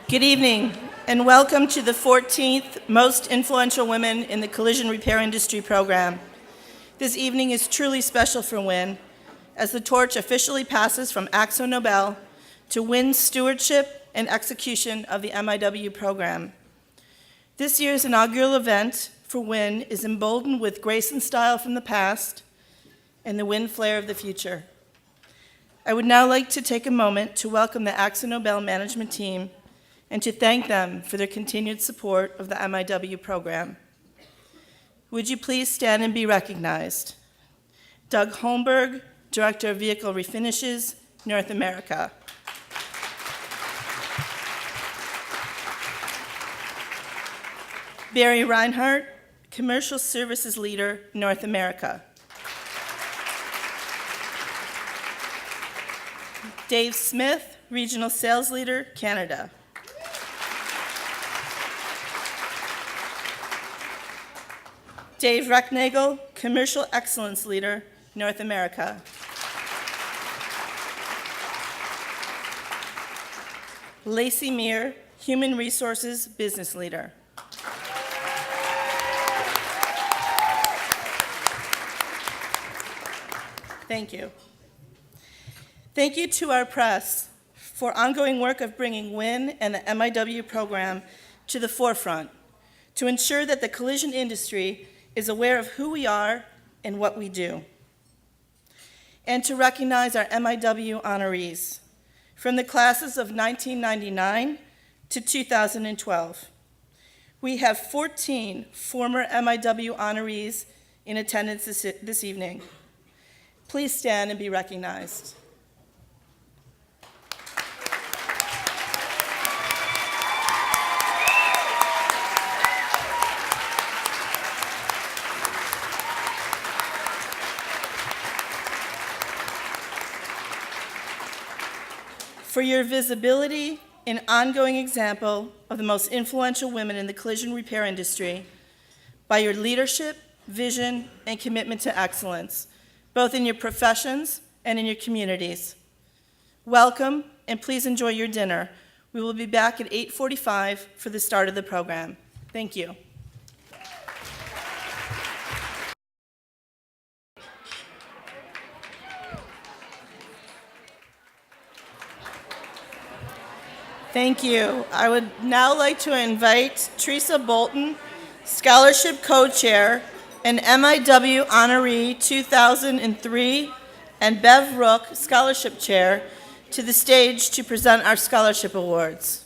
Good evening, and welcome to the 14th Most Influential Women in the Collision Repair Industry program. This evening is truly special for WIN, as the torch officially passes from Akzo Nobel to WIN's stewardship and execution of the MIW program. This year's inaugural event for WIN is emboldened with grace and style from the past and the WIN flair of the future. I would now like to take a moment to welcome the Akzo Nobel management team and to thank them for their continued support of the MIW program. Would you please stand and be recognized? Doug Holmberg, Director of Vehicle Refinishes, North America. Barry Reinhardt, Commercial Services Leader, North America. Dave Smith, Regional Sales Leader, Canada. Dave Recknagel, Commercial Excellence Leader, North America. Lacey Meir, Human Resources Business Leader. Thank you. Thank you to our press for ongoing work of bringing WIN and the MIW program to the forefront to ensure that the collision industry is aware of who we are and what we do. And to recognize our MIW honorees from the classes of 1999 to 2012. We have 14 former MIW honorees in attendance this evening. Please stand and be recognized. For your visibility and ongoing example of the most influential women in the collision repair industry, by your leadership, vision, and commitment to excellence, both in your professions and in your communities. Welcome, and please enjoy your dinner. We will be back at 8:45 for the start of the program. Thank you. Thank you. I would now like to invite Teresa Bolton, Scholarship Co-Chair and MIW Honoree 2003, and Bev Rook, Scholarship Chair, to the stage to present our scholarship awards.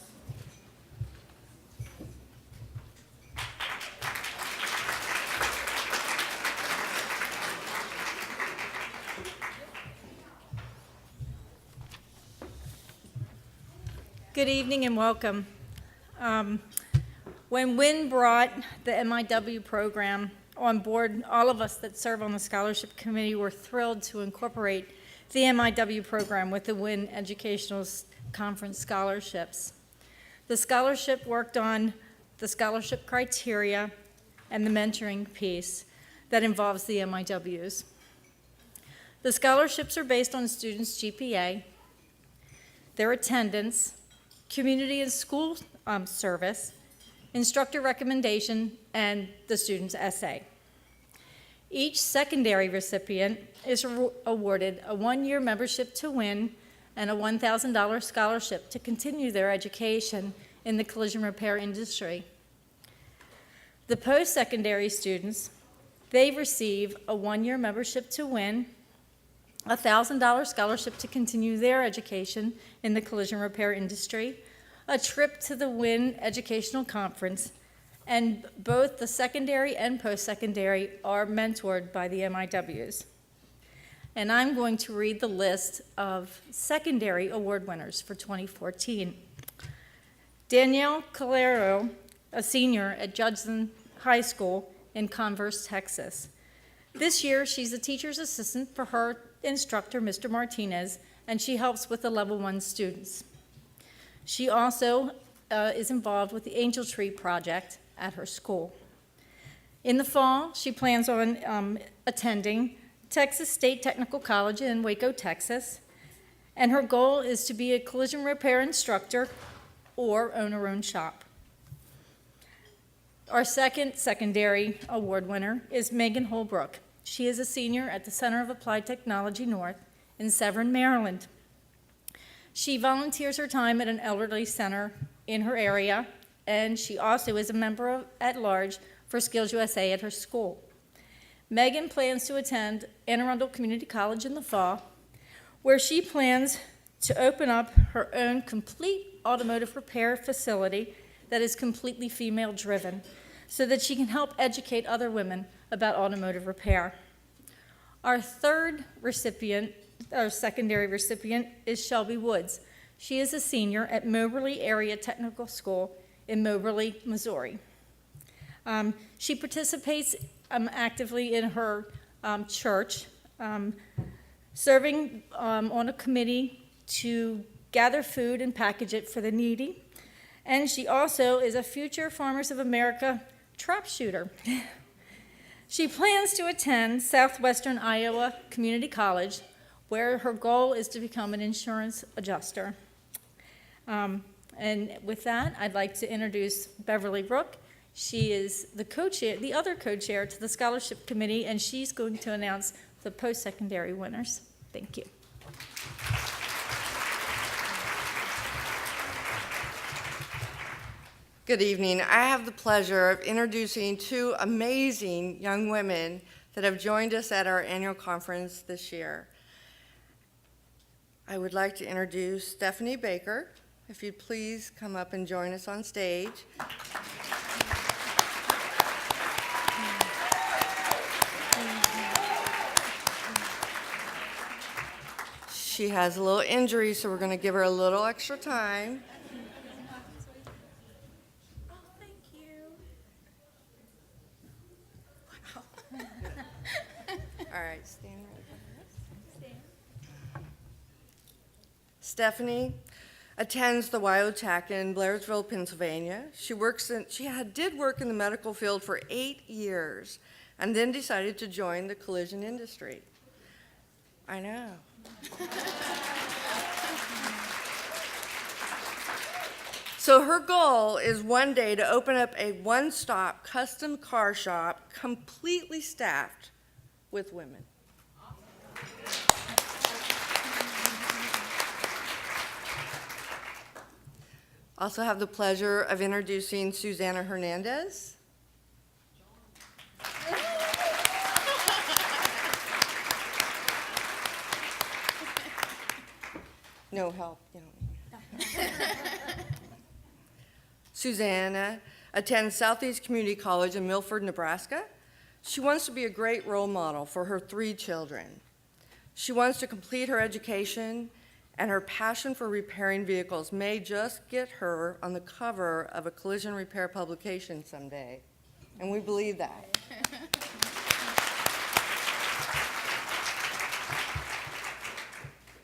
Good evening and welcome. When WIN brought the MIW program on board, all of us that serve on the scholarship committee were thrilled to incorporate the MIW program with the WIN Educational Conference scholarships. The scholarship worked on the scholarship criteria and the mentoring piece that involves the MIWs. The scholarships are based on students' GPA, their attendance, community and school service, instructor recommendation, and the student's essay. Each secondary recipient is awarded a one-year membership to WIN and a $1,000 scholarship to continue their education in the collision repair industry. The post-secondary students, they receive a one-year membership to WIN, a $1,000 scholarship to continue their education in the collision repair industry, a trip to the WIN Educational Conference, and both the secondary and post-secondary are mentored by the MIWs. And I'm going to read the list of secondary award winners for 2014. Danielle Calero, a senior at Judson High School in Converse, Texas. This year, she's a teacher's assistant for her instructor, Mr. Martinez, and she helps with the level 1 students. She also is involved with the Angel Tree Project at her school. In the fall, she plans on attending Texas State Technical College in Waco, Texas, and her goal is to be a collision repair instructor or own her own shop. Our second secondary award winner is Megan Holbrook. She is a senior at the Center of Applied Technology North in Severn, Maryland. She volunteers her time at an elderly center in her area, and she also is a member at large for Skills USA at her school. Megan plans to attend Anne Arundel Community College in the fall, where she plans to open up her own complete automotive repair facility that is completely female-driven, so that she can help educate other women about automotive repair. Our third recipient, our secondary recipient, is Shelby Woods. She is a senior at Moberly Area Technical School in Moberly, Missouri. She participates actively in her church, serving on a committee to gather food and package it for the needy. And she also is a future Farmers of America trap shooter. She plans to attend Southwestern Iowa Community College, where her goal is to become an insurance adjuster. And with that, I'd like to introduce Beverly Brook. She is the co-chair, the other co-chair to the scholarship committee, and she's going to announce the post-secondary winners. Thank you. Good evening. I have the pleasure of introducing two amazing young women that have joined us at our annual conference this year. I would like to introduce Stephanie Baker. If you'd please come up and join us on stage. She has a little injury, so we're going to give her a little extra time. All right, stand right there. Stephanie attends the WyoTech in Blairsville, Pennsylvania. She did work in the medical field for 8 years and then decided to join the collision industry. I know. So her goal is one day to open up a one-stop custom car shop completely staffed with women. Also have the pleasure of introducing Susanna Hernandez. No help, you know. Susanna attends Southeast Community College in Milford, Nebraska. She wants to be a great role model for her 3 children. She wants to complete her education, and her passion for repairing vehicles may just get her on the cover of a collision repair publication someday, and we believe that.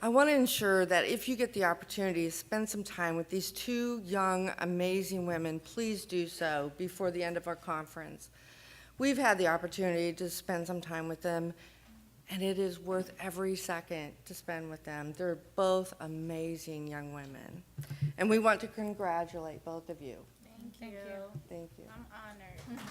I want to ensure that if you get the opportunity to spend some time with these 2 young, amazing women, please do so before the end of our conference. We've had the opportunity to spend some time with them, and it is worth every second to spend with them. They're both amazing young women, and we want to congratulate both of you. Thank you. Thank you. I'm honored.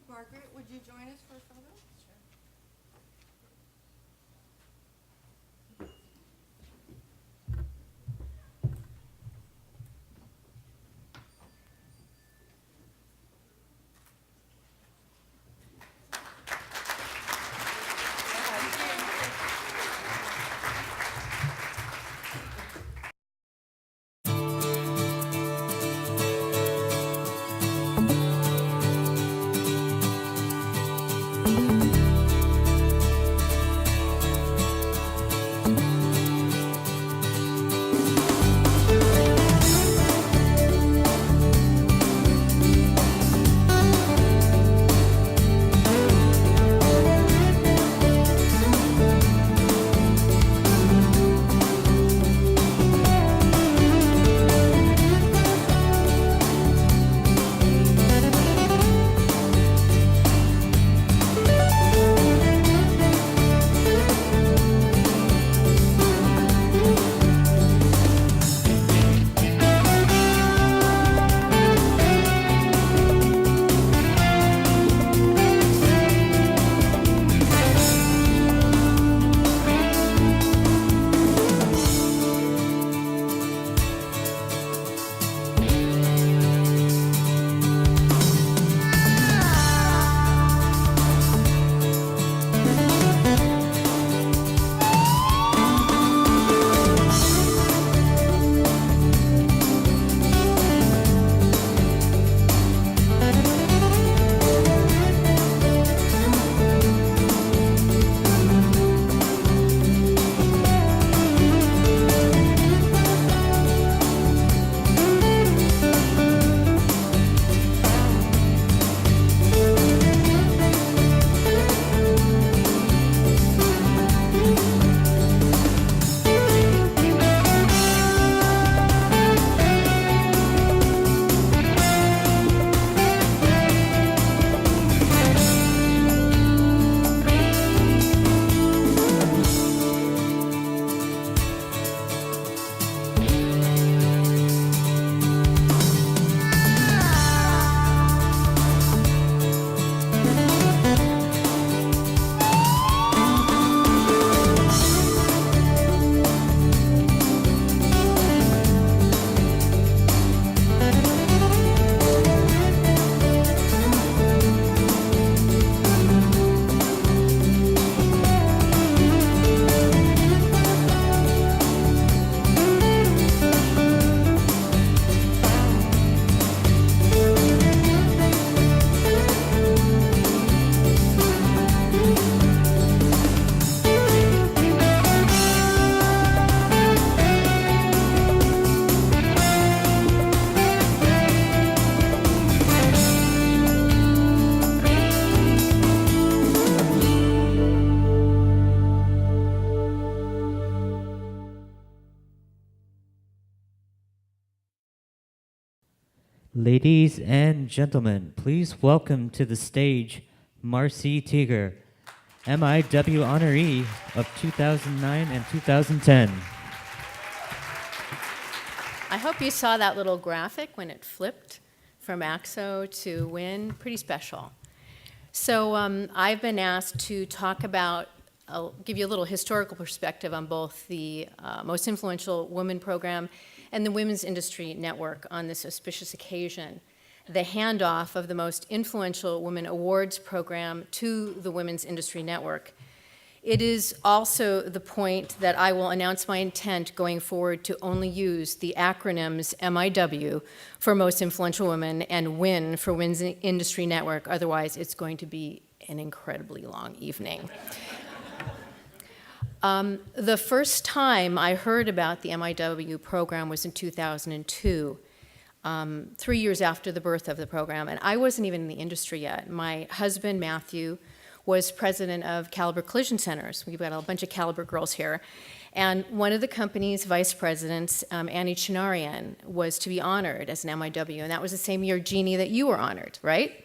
Margaret, would you join us for a photo? Sure. Ladies and gentlemen, please welcome to the stage Marcy Teeger, MIW honoree of 2009 and 2010. I hope you saw that little graphic when it flipped from AXO to WIN. Pretty special. So I've been asked to talk about, I'll give you a little historical perspective on both the Most Influential Women Program and the Women's Industry Network on this auspicious occasion, the handoff of the Most Influential Women Awards Program to the Women's Industry Network. It is also the point that I will announce my intent going forward to only use the acronyms MIW for Most Influential Women and WIN for Women's Industry Network. Otherwise, it's going to be an incredibly long evening. The first time I heard about the MIW program was in 2002, 3 years after the birth of the program, and I wasn't even in the industry yet. My husband, Matthew, was president of Caliber Collision Centers. We've got a bunch of Caliber girls here. And one of the company's vice presidents, Annie Chinarian, was to be honored as an MIW, and that was the same year, Jeannie, that you were honored, right?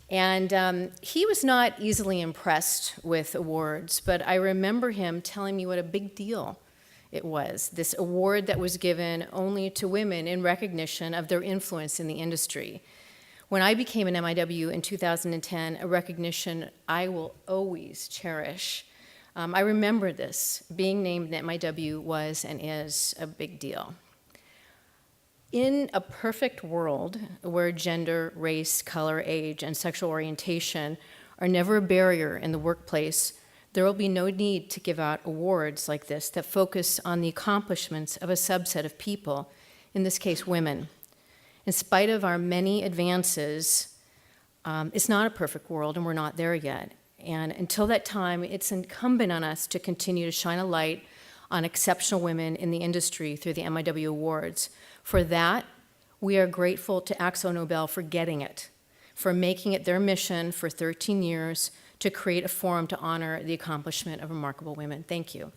And he was not easily impressed with awards, but I remember him telling me what a big deal it was, this award that was given only to women in recognition of their influence in the industry. When I became an MIW in 2010, a recognition I will always cherish. I remember this. Being named an MIW was and is a big deal. In a perfect world where gender, race, color, age, and sexual orientation are never a barrier in the workplace, there will be no need to give out awards like this that focus on the accomplishments of a subset of people, in this case, women. In spite of our many advances, it's not a perfect world, and we're not there yet. And until that time, it's incumbent on us to continue to shine a light on exceptional women in the industry through the MIW Awards. For that, we are grateful to AXO Nobel for getting it, for making it their mission for 13 years to create a forum to honor the accomplishment of remarkable women. Thank you.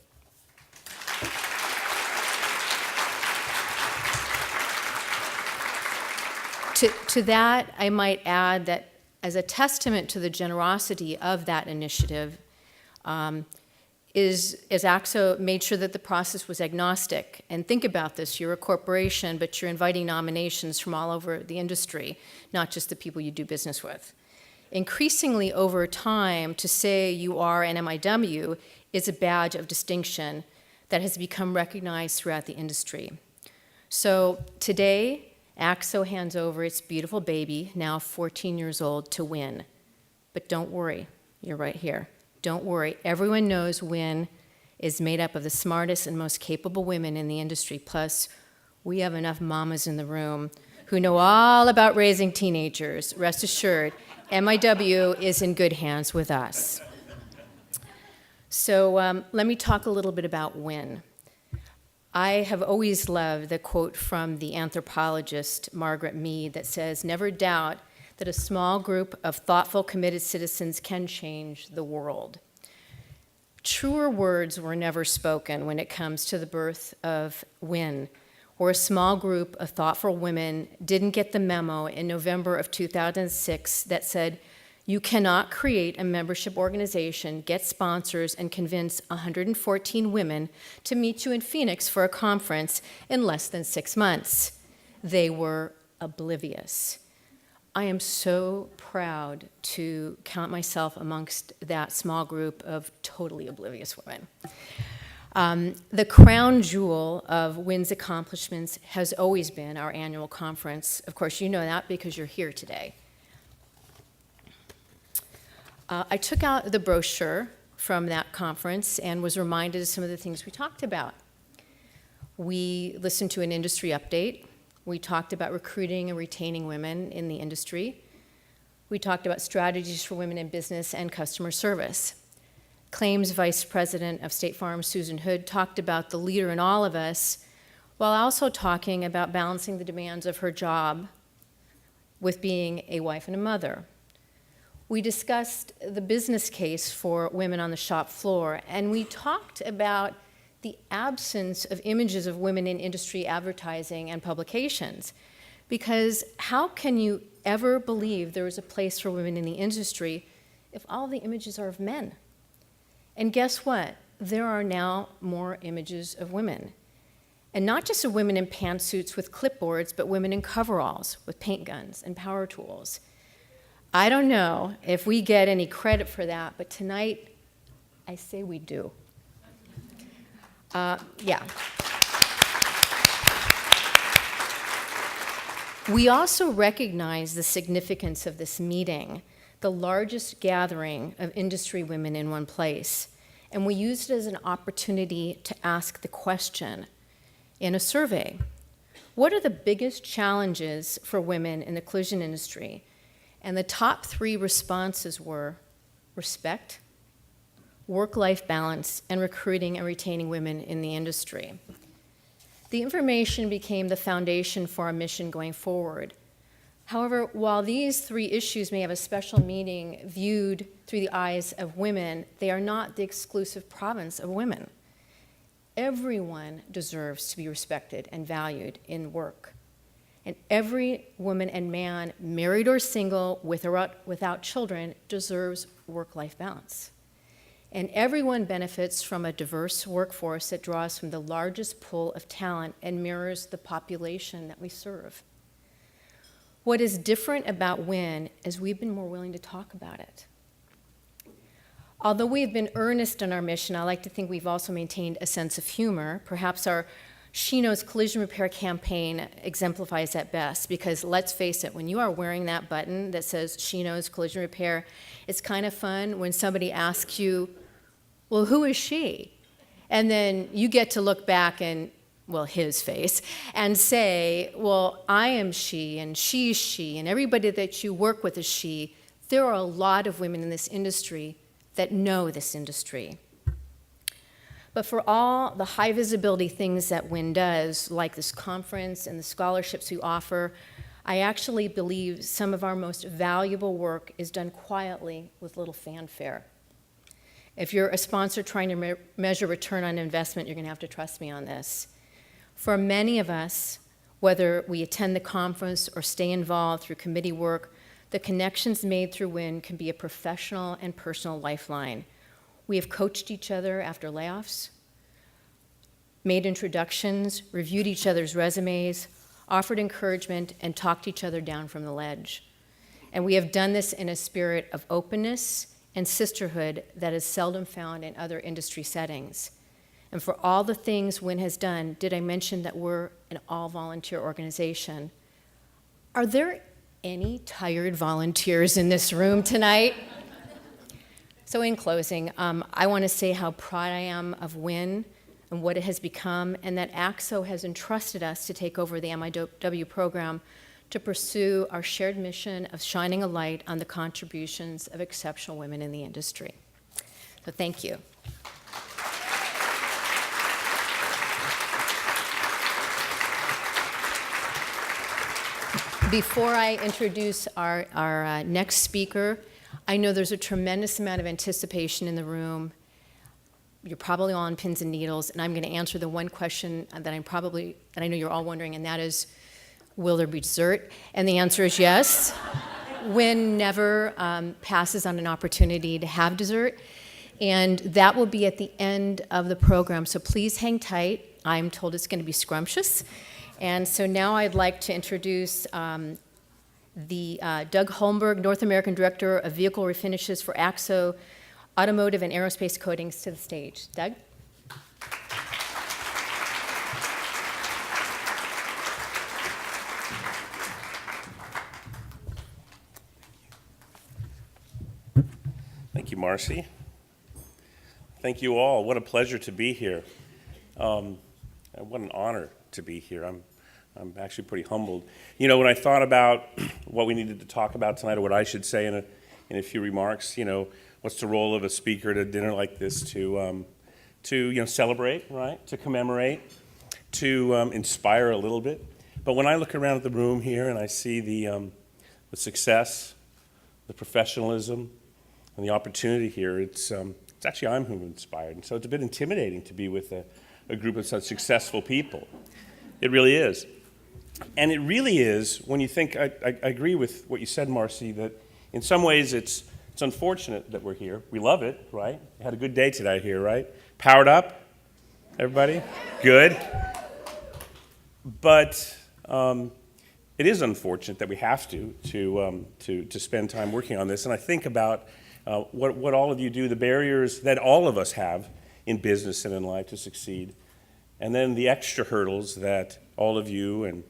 To that, I might add that as a testament to the generosity of that initiative, as AXO made sure that the process was agnostic. And think about this, you're a corporation, but you're inviting nominations from all over the industry, not just the people you do business with. Increasingly over time, to say you are an MIW is a badge of distinction that has become recognized throughout the industry. So today, AXO hands over its beautiful baby, now 14 years old, to WIN. But don't worry, you're right here. Don't worry, everyone knows WIN is made up of the smartest and most capable women in the industry. Plus, we have enough mamas in the room who know all about raising teenagers. Rest assured, MIW is in good hands with us. So let me talk a little bit about WIN. I have always loved the quote from the anthropologist Margaret Mead that says, "Never doubt that a small group of thoughtful, committed citizens can change the world." Truer words were never spoken when it comes to the birth of WIN, where a small group of thoughtful women didn't get the memo in November of 2006 that said, you cannot create a membership organization, get sponsors, and convince 114 women to meet you in Phoenix for a conference in less than 6 months. They were oblivious. I am so proud to count myself amongst that small group of totally oblivious women. The crown jewel of WIN's accomplishments has always been our annual conference. Of course, you know that because you're here today. I took out the brochure from that conference and was reminded of some of the things we talked about. We listened to an industry update. We talked about recruiting and retaining women in the industry. We talked about strategies for women in business and customer service. Claims Vice President of State Farm, Susan Hood, talked about the leader in all of us, while also talking about balancing the demands of her job with being a wife and a mother. We discussed the business case for women on the shop floor, and we talked about the absence of images of women in industry advertising and publications. Because how can you ever believe there is a place for women in the industry if all the images are of men? And guess what? There are now more images of women. And not just of women in pantsuits with clipboards, but women in coveralls with paint guns and power tools. I don't know if we get any credit for that, but tonight, I say we do. Yeah. We also recognize the significance of this meeting, the largest gathering of industry women in one place. And we used it as an opportunity to ask the question in a survey: what are the biggest challenges for women in the collision industry? And the top 3 responses were respect, work-life balance, and recruiting and retaining women in the industry. The information became the foundation for our mission going forward. However, while these 3 issues may have a special meaning viewed through the eyes of women, they are not the exclusive province of women. Everyone deserves to be respected and valued in work. And every woman and man, married or single, with or without children, deserves work-life balance. And everyone benefits from a diverse workforce that draws from the largest pool of talent and mirrors the population that we serve. What is different about WIN is we've been more willing to talk about it. Although we've been earnest in our mission, I like to think we've also maintained a sense of humor. Perhaps our She Knows Collision Repair campaign exemplifies that best, because let's face it, when you are wearing that button that says She Knows Collision Repair, it's kind of fun when somebody asks you, well, who is she? And then you get to look back and, well, his face, and say, well, I am she, and she's she, and everybody that you work with is she. There are a lot of women in this industry that know this industry. But for all the high visibility things that WIN does, like this conference and the scholarships we offer, I actually believe some of our most valuable work is done quietly with little fanfare. If you're a sponsor trying to measure return on investment, you're going to have to trust me on this. For many of us, whether we attend the conference or stay involved through committee work, the connections made through WIN can be a professional and personal lifeline. We have coached each other after layoffs, made introductions, reviewed each other's resumes, offered encouragement, and talked each other down from the ledge. And we have done this in a spirit of openness and sisterhood that is seldom found in other industry settings. And for all the things WIN has done, did I mention that we're an all-volunteer organization? Are there any tired volunteers in this room tonight? So in closing, I want to say how proud I am of WIN and what it has become, and that AXO has entrusted us to take over the MIW program to pursue our shared mission of shining a light on the contributions of exceptional women in the industry. So thank you. Before I introduce our next speaker, I know there's a tremendous amount of anticipation in the room. You're probably all on pins and needles, and I'm going to answer the one question that I know you're all wondering, and that is, will there be dessert? And the answer is yes. WIN never passes on an opportunity to have dessert, and that will be at the end of the program, so please hang tight. I'm told it's going to be scrumptious. And so now I'd like to introduce Doug Holmberg, North American Director of Vehicle Refinishes for AXO Automotive and Aerospace Coatings, to the stage. Doug? Thank you, Marcy. Thank you all. What a pleasure to be here. What an honor to be here. I'm actually pretty humbled. You know, when I thought about what we needed to talk about tonight, or what I should say in a few remarks, you know, what's the role of a speaker at a dinner like this to celebrate, right? To commemorate, to inspire a little bit. But when I look around at the room here and I see the success, the professionalism, and the opportunity here, it's actually I'm who's inspired. And so it's a bit intimidating to be with a group of such successful people. It really is. And it really is, when you think, I agree with what you said, Marcy, that in some ways it's unfortunate that we're here. We love it, right? Had a good day today here, right? Powered up, everybody? Good. But it is unfortunate that we have to spend time working on this. And I think about what all of you do, the barriers that all of us have in business and in life to succeed, and then the extra hurdles that all of you and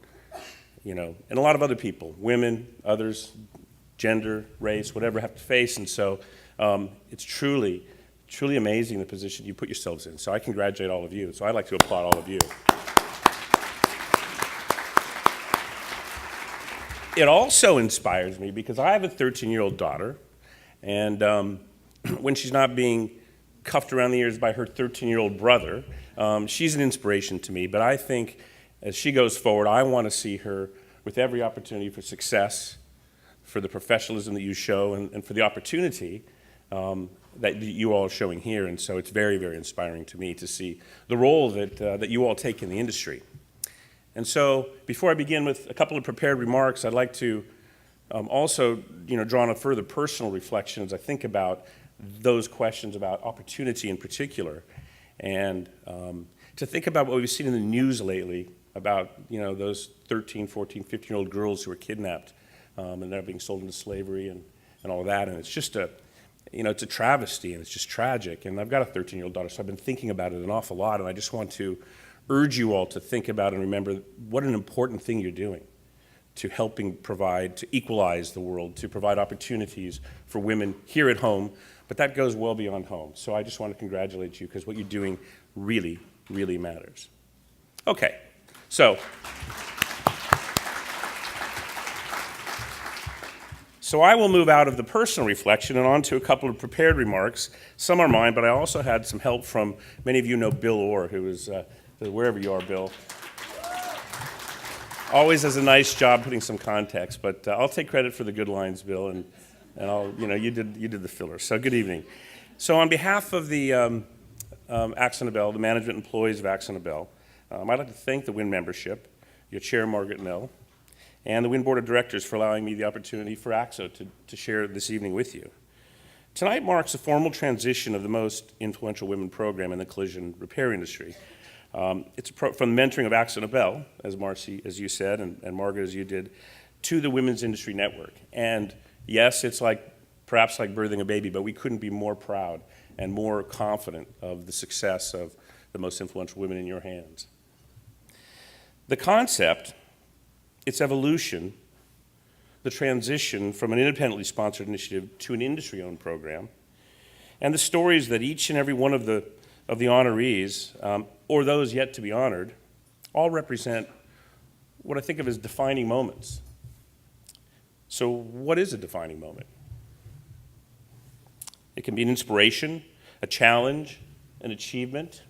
a lot of other people, women, others, gender, race, whatever, have to face. And so it's truly, truly amazing the position you put yourselves in. So I congratulate all of you. So I'd like to applaud all of you. It also inspires me because I have a 13-year-old daughter, and when she's not being cuffed around the ears by her 13-year-old brother, she's an inspiration to me. But I think as she goes forward, I want to see her with every opportunity for success, for the professionalism that you show, and for the opportunity that you all are showing here. And so it's very, very inspiring to me to see the role that you all take in the industry. And so before I begin with a couple of prepared remarks, I'd like to also draw on a further personal reflection as I think about those questions about opportunity in particular, and to think about what we've seen in the news lately about those 13, 14, 15-year-old girls who were kidnapped and they're being sold into slavery and all of that. And it's just it's a travesty, and it's just tragic. And I've got a 13-year-old daughter, so I've been thinking about it an awful lot, and I just want to urge you all to think about and remember what an important thing you're doing to helping provide, to equalize the world, to provide opportunities for women here at home, but that goes well beyond home. So I just want to congratulate you because what you're doing really, really matters. Okay, so I will move out of the personal reflection and on to a couple of prepared remarks. Some are mine, but I also had some help from, many of you know Bill Orr, who is, wherever you are, Bill, always does a nice job putting some context, but I'll take credit for the good lines, Bill, and I'll, you did the filler. So good evening. So on behalf of the Axon-Nobel, the management employees of Axon-Nobel, I'd like to thank the WIN membership, your chair, Margaret Mill, and the WIN Board of Directors for allowing me the opportunity for AXO to share this evening with you. Tonight marks a formal transition of the most influential women program in the collision repair industry. It's from the mentoring of Axon-Nobel, as Marcy, as you said, and Margaret, as you did, to the Women's Industry Network. And yes, it's perhaps like birthing a baby, but we couldn't be more proud and more confident of the success of the most influential women in your hands. The concept, its evolution, the transition from an independently sponsored initiative to an industry-owned program, and the stories that each and every one of the honorees, or those yet to be honored, all represent what I think of as defining moments. So what is a defining moment? It can be an inspiration, a challenge, an achievement,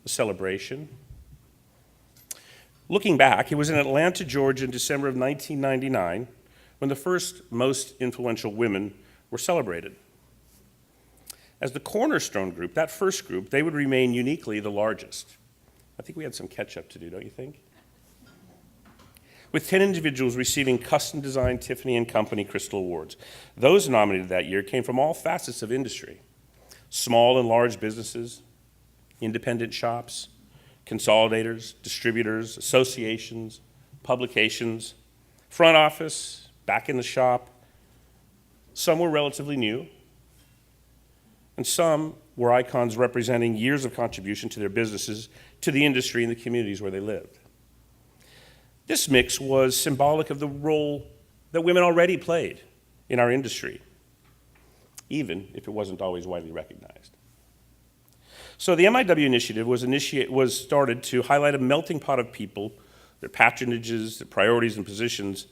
a celebration. Looking back, it was in Atlanta, Georgia in December of 1999 when the first most influential women were celebrated. As the cornerstone group, that first group, they would remain uniquely the largest. I think we had some catch-up to do, don't you think? With 10 individuals receiving custom-designed Tiffany & Company Crystal Awards. Those nominated that year came from all facets of industry, small and large businesses, independent shops, consolidators, distributors, associations, publications, front office, back in the shop. Some were relatively new, and some were icons representing years of contribution to their businesses, to the industry, and the communities where they lived. This mix was symbolic of the role that women already played in our industry, even if it wasn't always widely recognized. So the MIW initiative was started to highlight a melting pot of people, their patronages, their priorities and positions.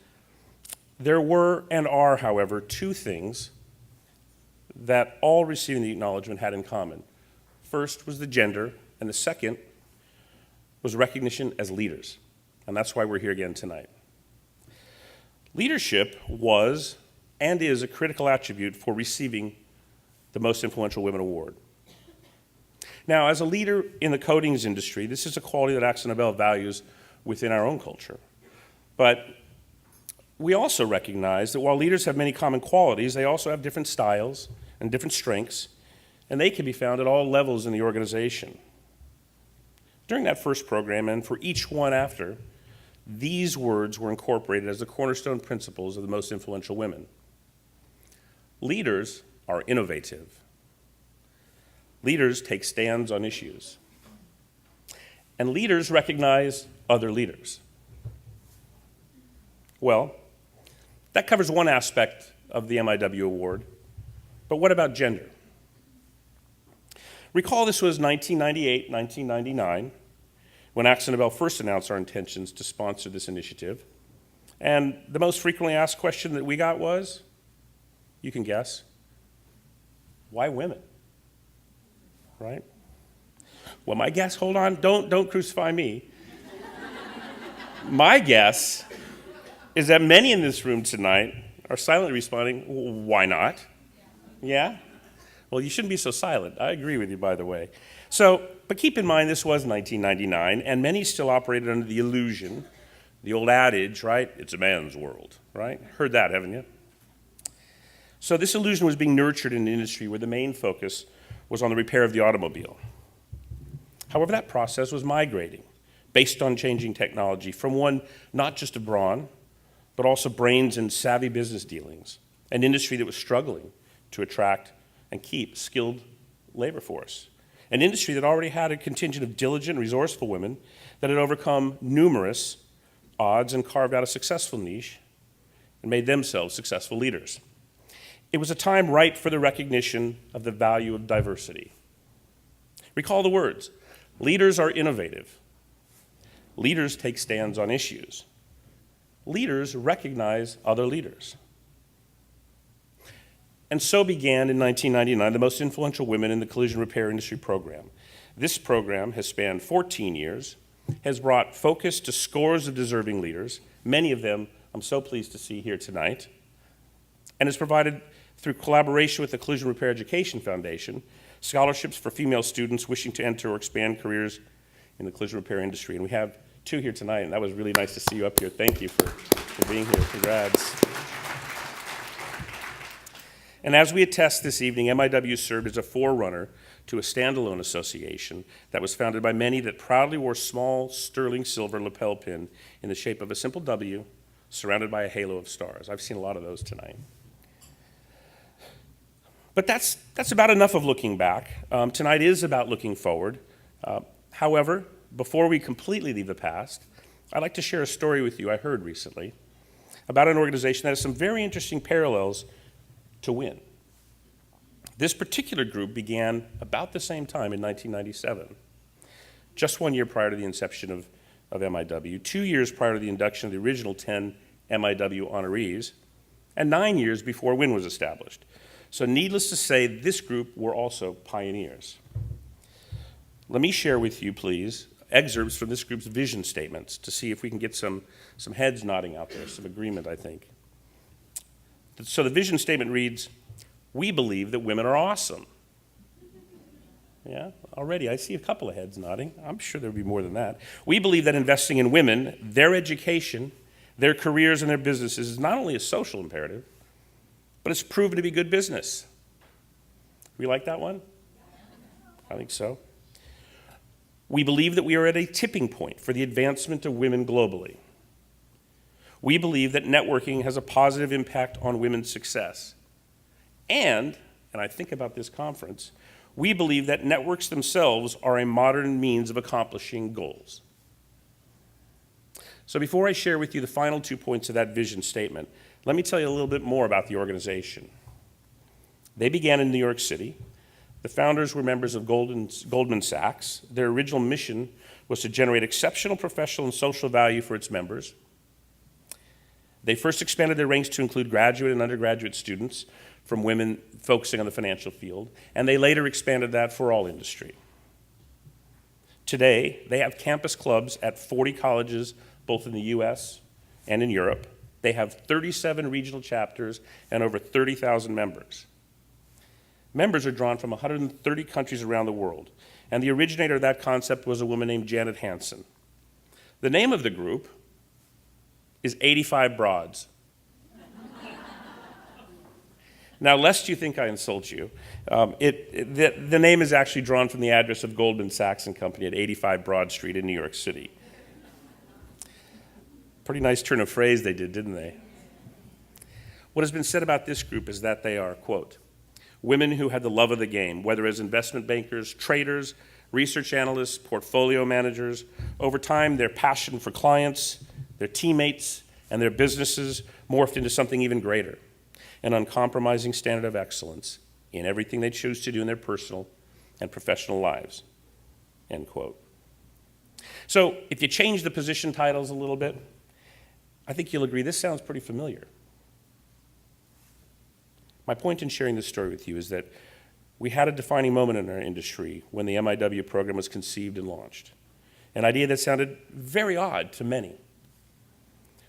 There were and are, however, two things that all receiving the acknowledgement had in common. First was the gender, and the second was recognition as leaders. And that's why we're here again tonight. Leadership was and is a critical attribute for receiving the Most Influential Women Award. Now, as a leader in the coatings industry, this is a quality that Axon-Nobel values within our own culture. But we also recognize that while leaders have many common qualities, they also have different styles and different strengths, and they can be found at all levels in the organization. During that first program, and for each one after, these words were incorporated as the cornerstone principles of the most influential women. Leaders are innovative. Leaders take stands on issues. And leaders recognize other leaders. Well, that covers one aspect of the MIW award, but what about gender? Recall this was 1998, 1999, when Axel Nobel first announced our intentions to sponsor this initiative. And the most frequently asked question that we got was, you can guess, why women? Right? Well, my guess, hold on, don't crucify me. My guess is that many in this room tonight are silently responding, why not? Yeah? Well, you shouldn't be so silent. I agree with you, by the way. But keep in mind, this was 1999, and many still operated under the illusion, the old adage, right? It's a man's world, right? Heard that, haven't you? So this illusion was being nurtured in an industry where the main focus was on the repair of the automobile. However, that process was migrating based on changing technology from one not just of brawn, but also brains and savvy business dealings, an industry that was struggling to attract and keep skilled labor force, an industry that already had a contingent of diligent, resourceful women that had overcome numerous odds and carved out a successful niche and made themselves successful leaders. It was a time ripe for the recognition of the value of diversity. Recall the words, leaders are innovative. Leaders take stands on issues. Leaders recognize other leaders. And so began in 1999 the most influential women in the collision repair industry program. This program has spanned 14 years, has brought focus to scores of deserving leaders, many of them I'm so pleased to see here tonight, and has provided, through collaboration with the Collision Repair Education Foundation, scholarships for female students wishing to enter or expand careers in the collision repair industry. And we have two here tonight, and that was really nice to see you up here. Thank you for being here. Congrats. And as we attest this evening, MIW served as a forerunner to a standalone association that was founded by many that proudly wore small sterling silver lapel pin in the shape of a simple W surrounded by a halo of stars. I've seen a lot of those tonight. But that's about enough of looking back. Tonight is about looking forward. However, before we completely leave the past, I'd like to share a story with you I heard recently about an organization that has some very interesting parallels to WIN. This particular group began about the same time in 1997, just 1 year prior to the inception of MIW, 2 years prior to the induction of the original 10 MIW honorees, and 9 years before WIN was established. So needless to say, this group were also pioneers. Let me share with you, please, excerpts from this group's vision statements to see if we can get some heads nodding out there, some agreement, I think. So the vision statement reads, we believe that women are awesome. Yeah, already I see a couple of heads nodding. I'm sure there'll be more than that. We believe that investing in women, their education, their careers, and their businesses is not only a social imperative, but it's proven to be good business. We like that one? I think so. We believe that we are at a tipping point for the advancement of women globally. We believe that networking has a positive impact on women's success. And I think about this conference, we believe that networks themselves are a modern means of accomplishing goals. So before I share with you the final 2 points of that vision statement, let me tell you a little bit more about the organization. They began in New York City. The founders were members of Goldman Sachs. Their original mission was to generate exceptional professional and social value for its members. They first expanded their ranks to include graduate and undergraduate students from women focusing on the financial field, and they later expanded that for all industry. Today, they have campus clubs at 40 colleges, both in the US and in Europe. They have 37 regional chapters and over 30,000 members. Members are drawn from 130 countries around the world, and the originator of that concept was a woman named Janet Hansen. The name of the group is 85 broads. Now, lest you think I insult you, the name is actually drawn from the address of Goldman Sachs and Company at 85 Broad Street in New York City. Pretty nice turn of phrase they did, didn't they? What has been said about this group is that they are, quote, women who had the love of the game, whether as investment bankers, traders, research analysts, portfolio managers. Over time, their passion for clients, their teammates, and their businesses morphed into something even greater, an uncompromising standard of excellence in everything they choose to do in their personal and professional lives, end quote. So if you change the position titles a little bit, I think you'll agree this sounds pretty familiar. My point in sharing this story with you is that we had a defining moment in our industry when the MIW program was conceived and launched, an idea that sounded very odd to many.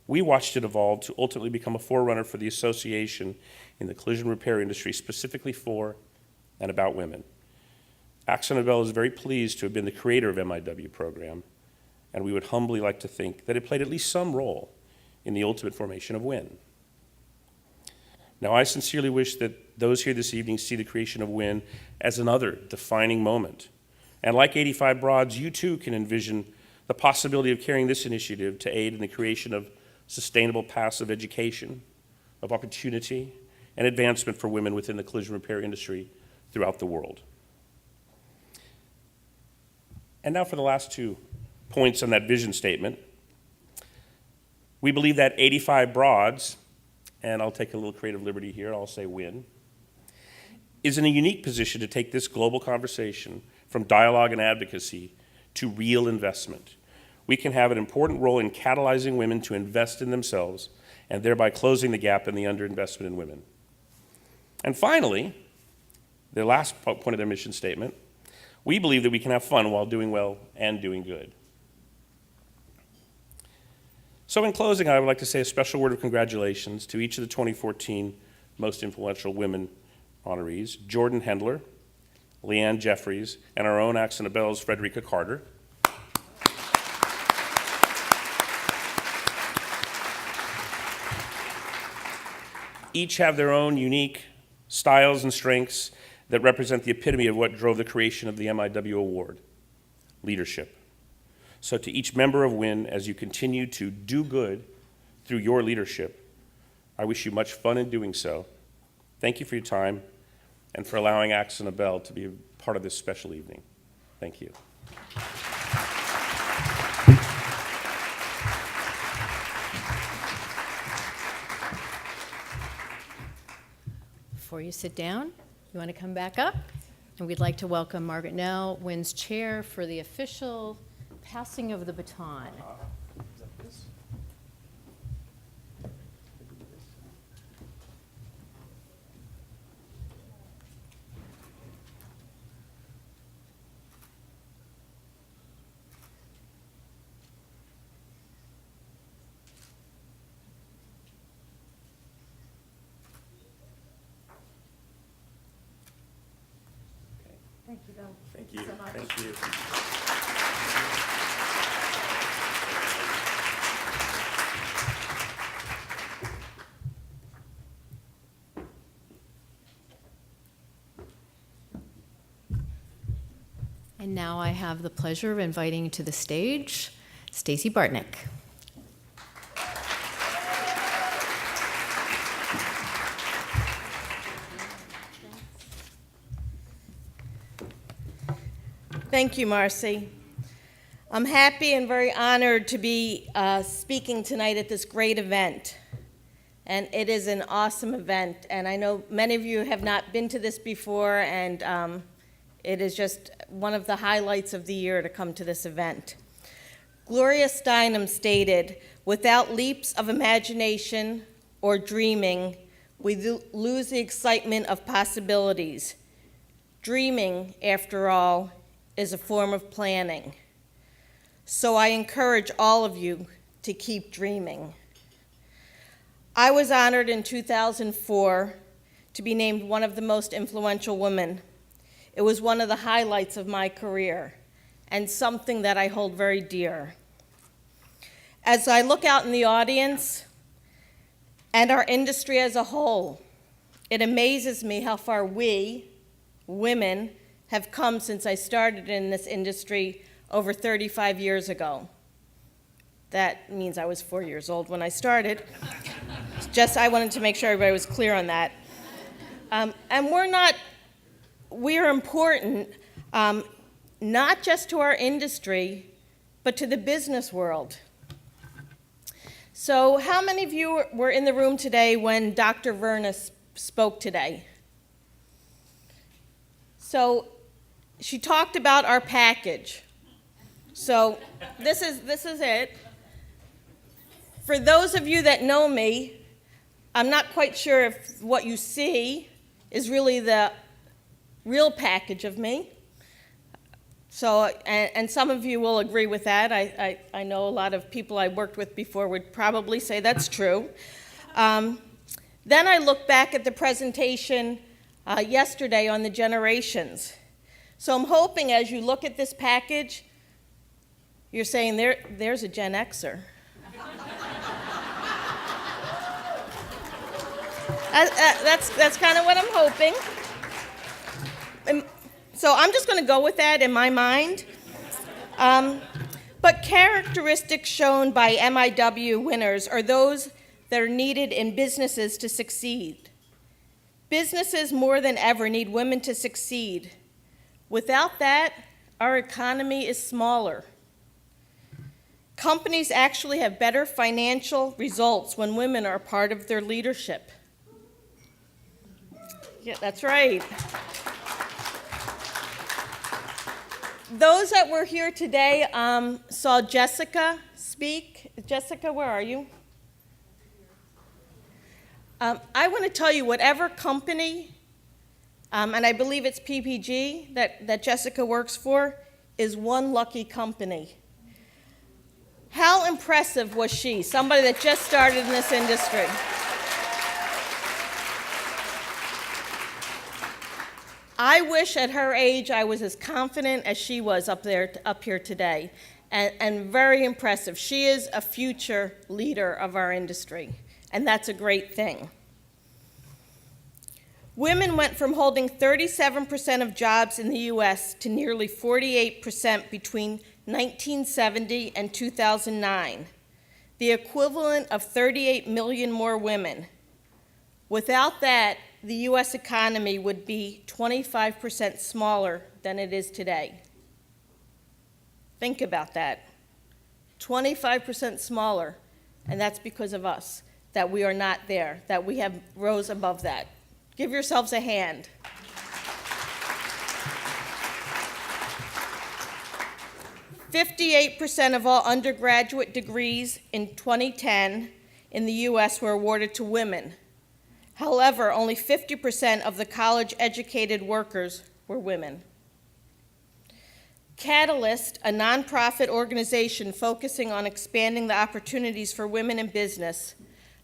We watched it evolve to ultimately become a forerunner for the association in the collision repair industry, specifically for and about women. AkzoNobel is very pleased to have been the creator of MIW program, and we would humbly like to think that it played at least some role in the ultimate formation of WIN. Now, I sincerely wish that those here this evening see the creation of WIN as another defining moment. And like 85 Broads, you too can envision the possibility of carrying this initiative to aid in the creation of sustainable paths of education, of opportunity, and advancement for women within the collision repair industry throughout the world. And now for the last 2 points on that vision statement. We believe that 85 Broads, and I'll take a little creative liberty here, I'll say WIN, is in a unique position to take this global conversation from dialogue and advocacy to real investment. We can have an important role in catalyzing women to invest in themselves and thereby closing the gap in the underinvestment in women. And finally, the last point of their mission statement, we believe that we can have fun while doing well and doing good. So in closing, I would like to say a special word of congratulations to each of the 2014 Most Influential Women honorees, Jordan Hendler, Leanne Jeffries, and our own AkzoNobel's Frederica Carter. Each have their own unique styles and strengths that represent the epitome of what drove the creation of the MIW Award, leadership. So to each member of WIN, as you continue to do good through your leadership, I wish you much fun in doing so. Thank you for your time and for allowing AkzoNobel to be a part of this special evening. Thank you. Before you sit down, you want to come back up? And we'd like to welcome Margaret Nell, WIN's chair, for the official passing of the baton. Thank you, Bill. Thank you. So much. Thank you. And now I have the pleasure of inviting to the stage Stacy Bartnick. Thank you, Marcy. I'm happy and very honored to be speaking tonight at this great event. And it is an awesome event. And I know many of you have not been to this before, and it is just one of the highlights of the year to come to this event. Gloria Steinem stated, "Without leaps of imagination or dreaming, we lose the excitement of possibilities. Dreaming, after all, is a form of planning. So I encourage all of you to keep dreaming." I was honored in 2004 to be named one of the most influential women. It was one of the highlights of my career and something that I hold very dear. As I look out in the audience and our industry as a whole, it amazes me how far we, women, have come since I started in this industry over 35 years ago. That means I was 4 years old when I started. I wanted to make sure everybody was clear on that. And we're important, not just to our industry, but to the business world. So how many of you were in the room today when Dr. Verna spoke today? So she talked about our package. So this is it. For those of you that know me, I'm not quite sure if what you see is really the real package of me. So, and some of you will agree with that. I know a lot of people I worked with before would probably say that's true. Then I look back at the presentation yesterday on the generations. So I'm hoping as you look at this package, you're saying there's a Gen Xer. That's kind of what I'm hoping. So I'm just going to go with that in my mind. But characteristics shown by MIW winners are those that are needed in businesses to succeed. Businesses more than ever need women to succeed. Without that, our economy is smaller. Companies actually have better financial results when women are part of their leadership. Yeah, that's right. Those that were here today saw Jessica speak. Jessica, where are you? I want to tell you, whatever company, and I believe it's PPG that Jessica works for, is one lucky company. How impressive was she, somebody that just started in this industry? I wish at her age I was as confident as she was up here today, and very impressive. She is a future leader of our industry, and that's a great thing. Women went from holding 37% of jobs in the U.S. to nearly 48% between 1970 and 2009, the equivalent of 38 million more women. Without that, the U.S. economy would be 25% smaller than it is today. Think about that. 25% smaller, and that's because of us, that we are not there, that we have rose above that. Give yourselves a hand. "58% of all undergraduate degrees in 2010 in the U.S. were awarded to women. However, only 50% of the college-educated workers were women." Catalyst, a nonprofit organization focusing on expanding the opportunities for women in business,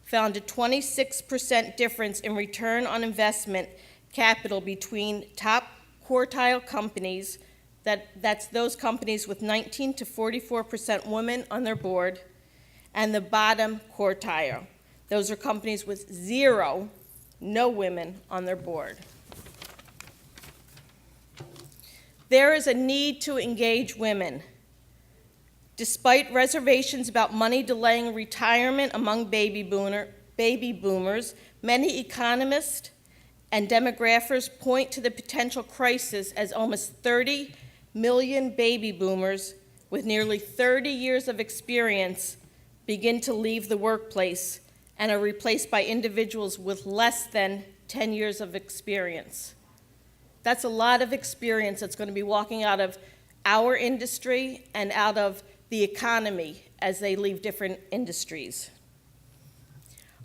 found a 26% difference in return on investment capital between top quartile companies, that's those companies with 19 to 44% women on their board, and the bottom quartile. Those are companies with no women on their board. There is a need to engage women. Despite reservations about money delaying retirement among baby boomers, many economists and demographers point to the potential crisis as almost 30 million baby boomers with nearly 30 years of experience begin to leave the workplace and are replaced by individuals with less than 10 years of experience. That's a lot of experience that's going to be walking out of our industry and out of the economy as they leave different industries.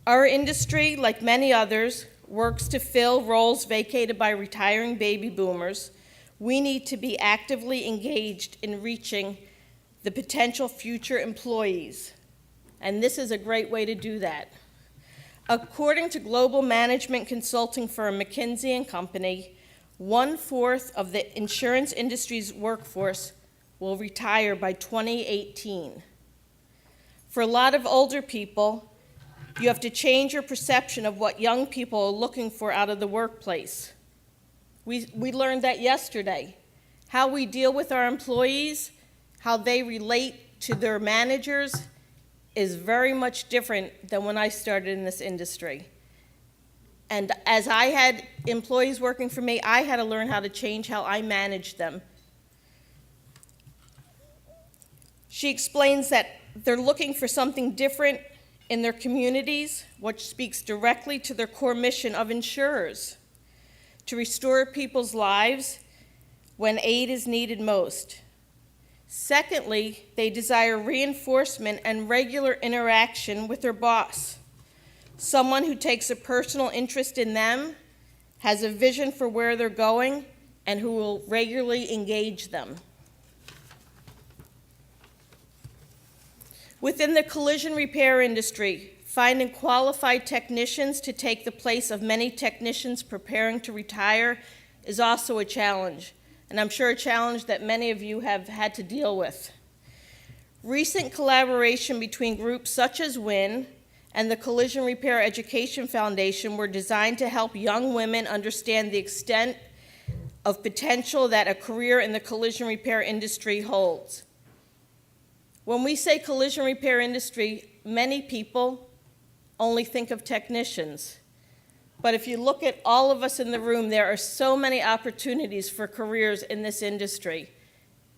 Our industry, like many others, works to fill roles vacated by retiring baby boomers. We need to be actively engaged in reaching the potential future employees, and this is a great way to do that. According to global management consulting firm McKinsey & Company, 1/4 of the insurance industry's workforce will retire by 2018. For a lot of older people, you have to change your perception of what young people are looking for out of the workplace. We learned that yesterday. How we deal with our employees, how they relate to their managers is very much different than when I started in this industry. And as I had employees working for me, I had to learn how to change how I managed them. She explains that they're looking for something different in their communities, which speaks directly to their core mission of insurers, to restore people's lives when aid is needed most. Secondly, they desire reinforcement and regular interaction with their boss, someone who takes a personal interest in them, has a vision for where they're going, and who will regularly engage them. Within the collision repair industry, finding qualified technicians to take the place of many technicians preparing to retire is also a challenge, and I'm sure a challenge that many of you have had to deal with. Recent collaboration between groups such as WIN and the Collision Repair Education Foundation were designed to help young women understand the extent of potential that a career in the collision repair industry holds. When we say collision repair industry, many people only think of technicians. But if you look at all of us in the room, there are so many opportunities for careers in this industry.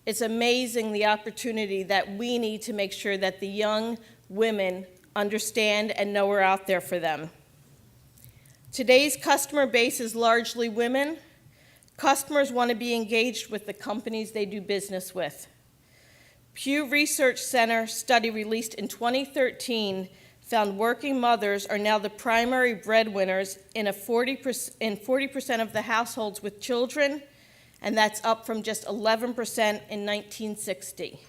It's amazing the opportunity that we need to make sure that the young women understand and know we're out there for them. Today's customer base is largely women. Customers want to be engaged with the companies they do business with. Pew Research Center study released in 2013 found working mothers are now the primary breadwinners in 40% of the households with children, and that's up from just 11% in 1960.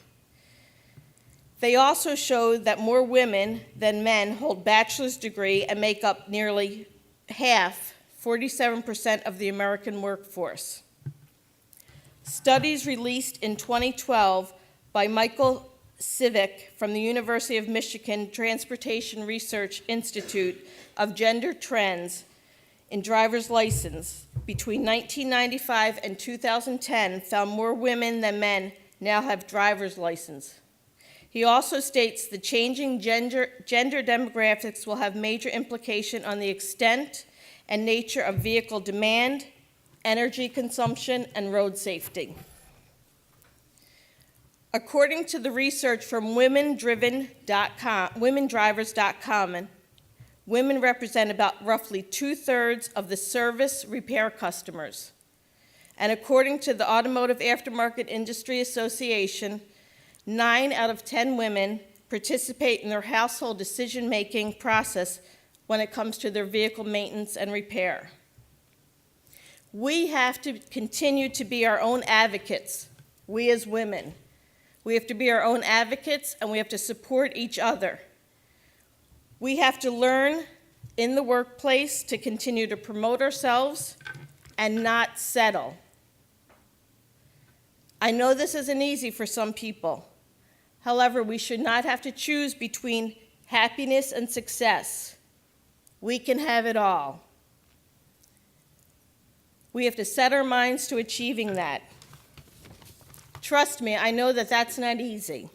They also showed that more women than men hold bachelor's degree and make up nearly half, 47% of the American workforce. Studies released in 2012 by Michael Civic from the University of Michigan Transportation Research Institute of gender trends in driver's license between 1995 and 2010 found more women than men now have driver's license. He also states the changing gender demographics will have major implication on the extent and nature of vehicle demand, energy consumption, and road safety. According to the research from womendrivers.com, women represent about roughly 2/3 of the service repair customers. And according to the Automotive Aftermarket Industry Association, 9 out of 10 women participate in their household decision-making process when it comes to their vehicle maintenance and repair. We have to continue to be our own advocates, we as women. We have to be our own advocates, and we have to support each other. We have to learn in the workplace to continue to promote ourselves and not settle. I know this isn't easy for some people. However, we should not have to choose between happiness and success. We can have it all. We have to set our minds to achieving that. Trust me, I know that that's not easy,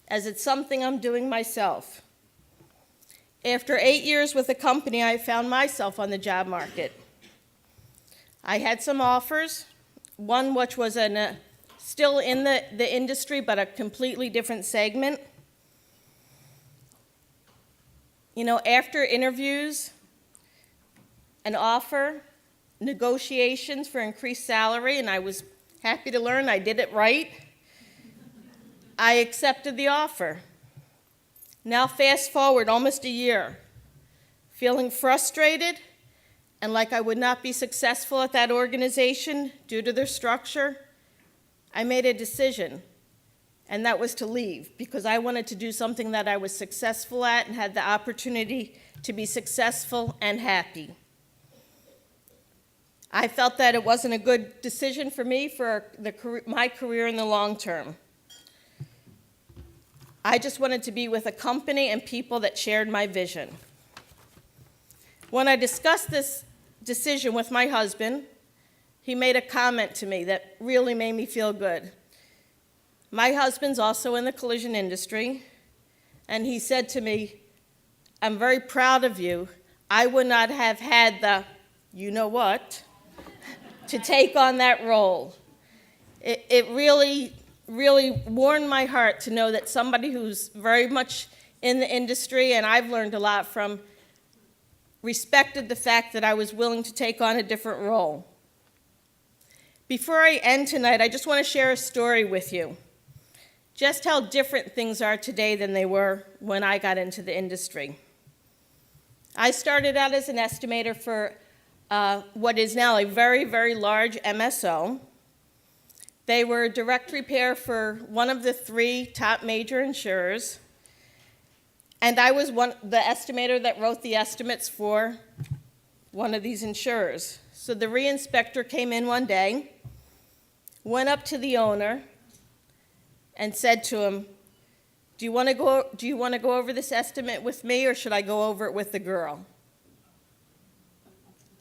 as it's something I'm doing myself. After 8 years with the company, I found myself on the job market. I had some offers, one which was still in the industry, but a completely different segment. You know, after interviews, an offer, negotiations for increased salary, and I was happy to learn I did it right, I accepted the offer. Now fast forward almost a year, feeling frustrated and like I would not be successful at that organization due to their structure, I made a decision, and that was to leave because I wanted to do something that I was successful at and had the opportunity to be successful and happy. I felt that it wasn't a good decision for me for my career in the long term. I just wanted to be with a company and people that shared my vision. When I discussed this decision with my husband, he made a comment to me that really made me feel good. My husband's also in the collision industry, and he said to me, "I'm very proud of you. I would not have had the you-know-what to take on that role." It really warmed my heart to know that somebody who's very much in the industry, and I've learned a lot from, respected the fact that I was willing to take on a different role. Before I end tonight, I just want to share a story with you. Just how different things are today than they were when I got into the industry. I started out as an estimator for what is now a very, very large MSO. They were direct repair for one of the 3 top major insurers, and I was the estimator that wrote the estimates for one of these insurers. So the re-inspector came in one day, went up to the owner, and said to him, do you want to go over this estimate with me, or should I go over it with the girl?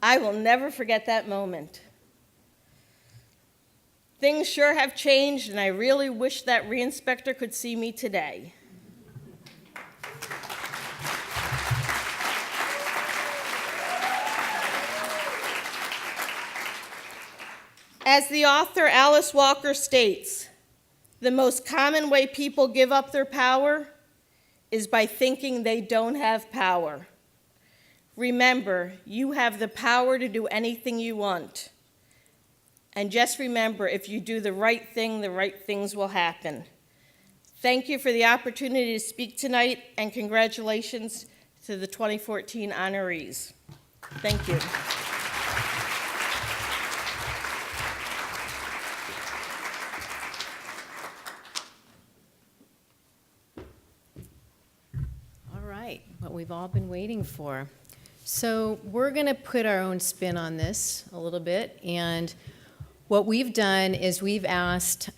I will never forget that moment. Things sure have changed, and I really wish that re-inspector could see me today. As the author Alice Walker states, the most common way people give up their power is by thinking they don't have power. Remember, you have the power to do anything you want. And just remember, if you do the right things will happen. Thank you for the opportunity to speak tonight, and congratulations to the 2014 honorees. Thank you. All right, what we've all been waiting for. So we're going to put our own spin on this a little bit, and what we've done is we've asked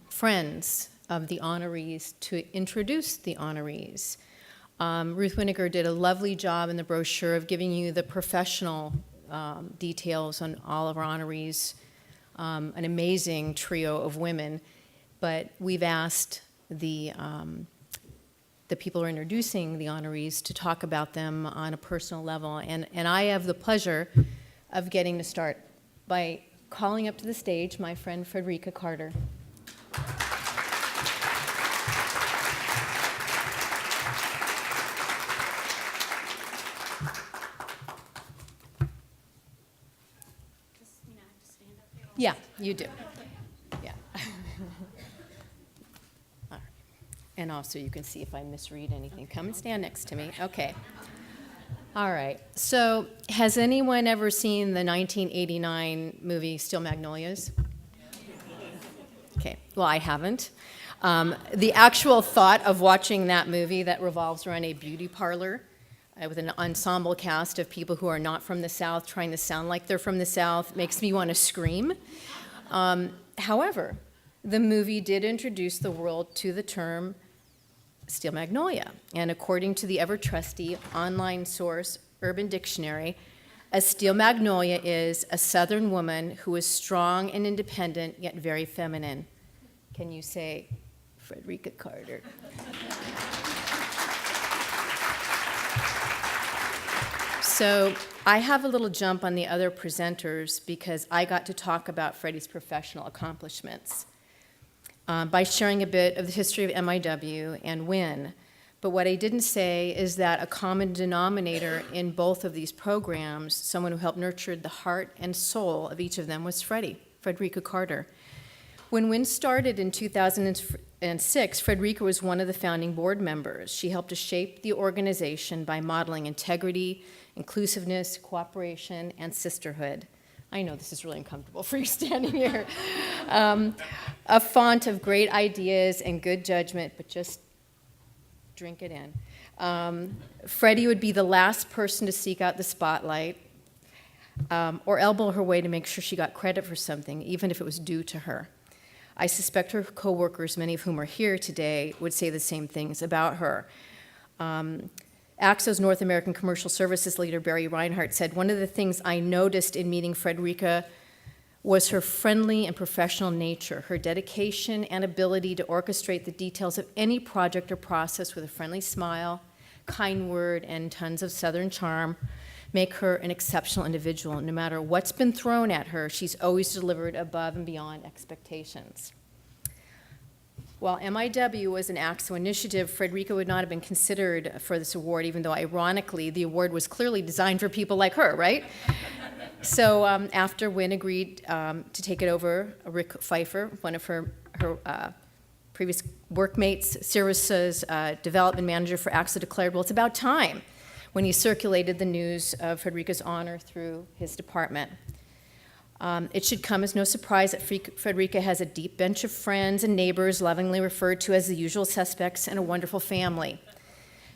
friends of the honorees to introduce the honorees. Ruth Winiger did a lovely job in the brochure of giving you the professional details on all of our honorees, an amazing trio of women, but we've asked the people who are introducing the honorees to talk about them on a personal level, and I have the pleasure of getting to start by calling up to the stage my friend Frederica Carter. Yeah, you do. Yeah. All right. And also you can see if I misread anything. Come and stand next to me. Okay. All right. So has anyone ever seen the 1989 movie Steel Magnolias? Okay. Well, I haven't. The actual thought of watching that movie that revolves around a beauty parlor with an ensemble cast of people who are not from the South trying to sound like they're from the South makes me want to scream. However, the movie did introduce the world to the term Steel Magnolia, and according to the ever-trusty online source, Urban Dictionary, a steel magnolia is a Southern woman who is strong and independent, yet very feminine. Can you say, Frederica Carter? So I have a little jump on the other presenters because I got to talk about Freddie's professional accomplishments by sharing a bit of the history of MIW and WIN. But what I didn't say is that a common denominator in both of these programs, someone who helped nurture the heart and soul of each of them, was Frederica Carter. When WIN started in 2006, Frederica was one of the founding board members. She helped to shape the organization by modeling integrity, inclusiveness, cooperation, and sisterhood. I know this is really uncomfortable for you standing here. A font of great ideas and good judgment, but just drink it in. Freddie would be the last person to seek out the spotlight or elbow her way to make sure she got credit for something, even if it was due to her. I suspect her coworkers, many of whom are here today, would say the same things about her. AXO's North American Commercial Services leader, Barry Reinhardt, said, "One of the things I noticed in meeting Frederica was her friendly and professional nature, her dedication and ability to orchestrate the details of any project or process with a friendly smile, kind word, and tons of Southern charm make her an exceptional individual. No matter what's been thrown at her, she's always delivered above and beyond expectations." While MIW was an AXO initiative, Frederica would not have been considered for this award, even though, ironically, the award was clearly designed for people like her, right? So after Wynn agreed to take it over, Rick Pfeiffer, one of her previous workmates, Services Development Manager for AXO, declared, "Well, it's about time," when he circulated the news of Frederica's honor through his department. It should come as no surprise that Frederica has a deep bench of friends and neighbors, lovingly referred to as the usual suspects, and a wonderful family.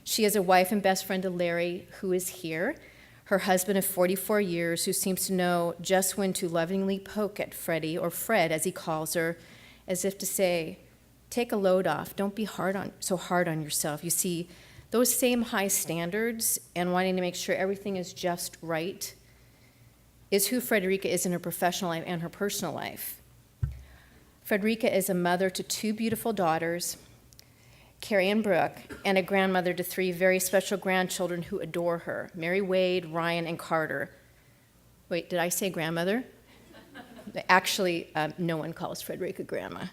She has a wife and best friend, Larry, who is here, her husband of 44 years, who seems to know just when to lovingly poke at Freddie, or Fred as he calls her, as if to say, "Take a load off, don't be so hard on yourself." You see, those same high standards and wanting to make sure everything is just right is who Frederica is in her professional life and her personal life. Frederica is a mother to 2 beautiful daughters, Carrie and Brooke, and a grandmother to 3 very special grandchildren who adore her, Mary Wade, Ryan, and Carter. Wait, did I say grandmother? Actually, no one calls Frederica grandma.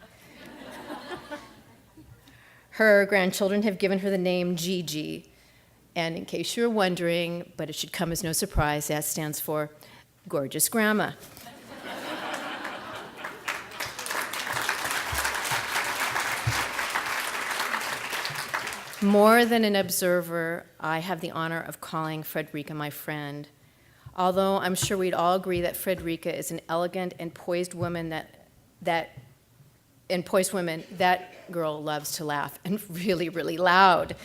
Her grandchildren have given her the name Gigi, and in case you're wondering, but it should come as no surprise, that stands for Gorgeous Grandma. More than an observer, I have the honor of calling Frederica my friend. Although I'm sure we'd all agree that Frederica is an elegant and poised woman, that girl loves to laugh, and really, really loud.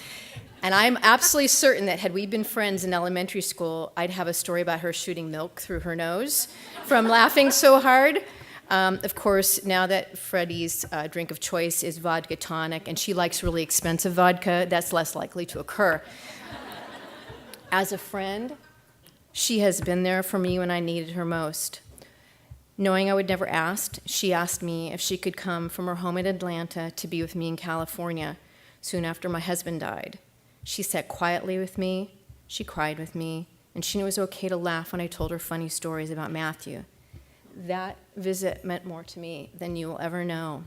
And I'm absolutely certain that had we been friends in elementary school, I'd have a story about her shooting milk through her nose from laughing so hard. Of course, now that Freddie's drink of choice is vodka tonic, and she likes really expensive vodka, that's less likely to occur. As a friend, she has been there for me when I needed her most. Knowing I would never ask, she asked me if she could come from her home in Atlanta to be with me in California soon after my husband died. She sat quietly with me, she cried with me, and she knew it was okay to laugh when I told her funny stories about Matthew. That visit meant more to me than you will ever know.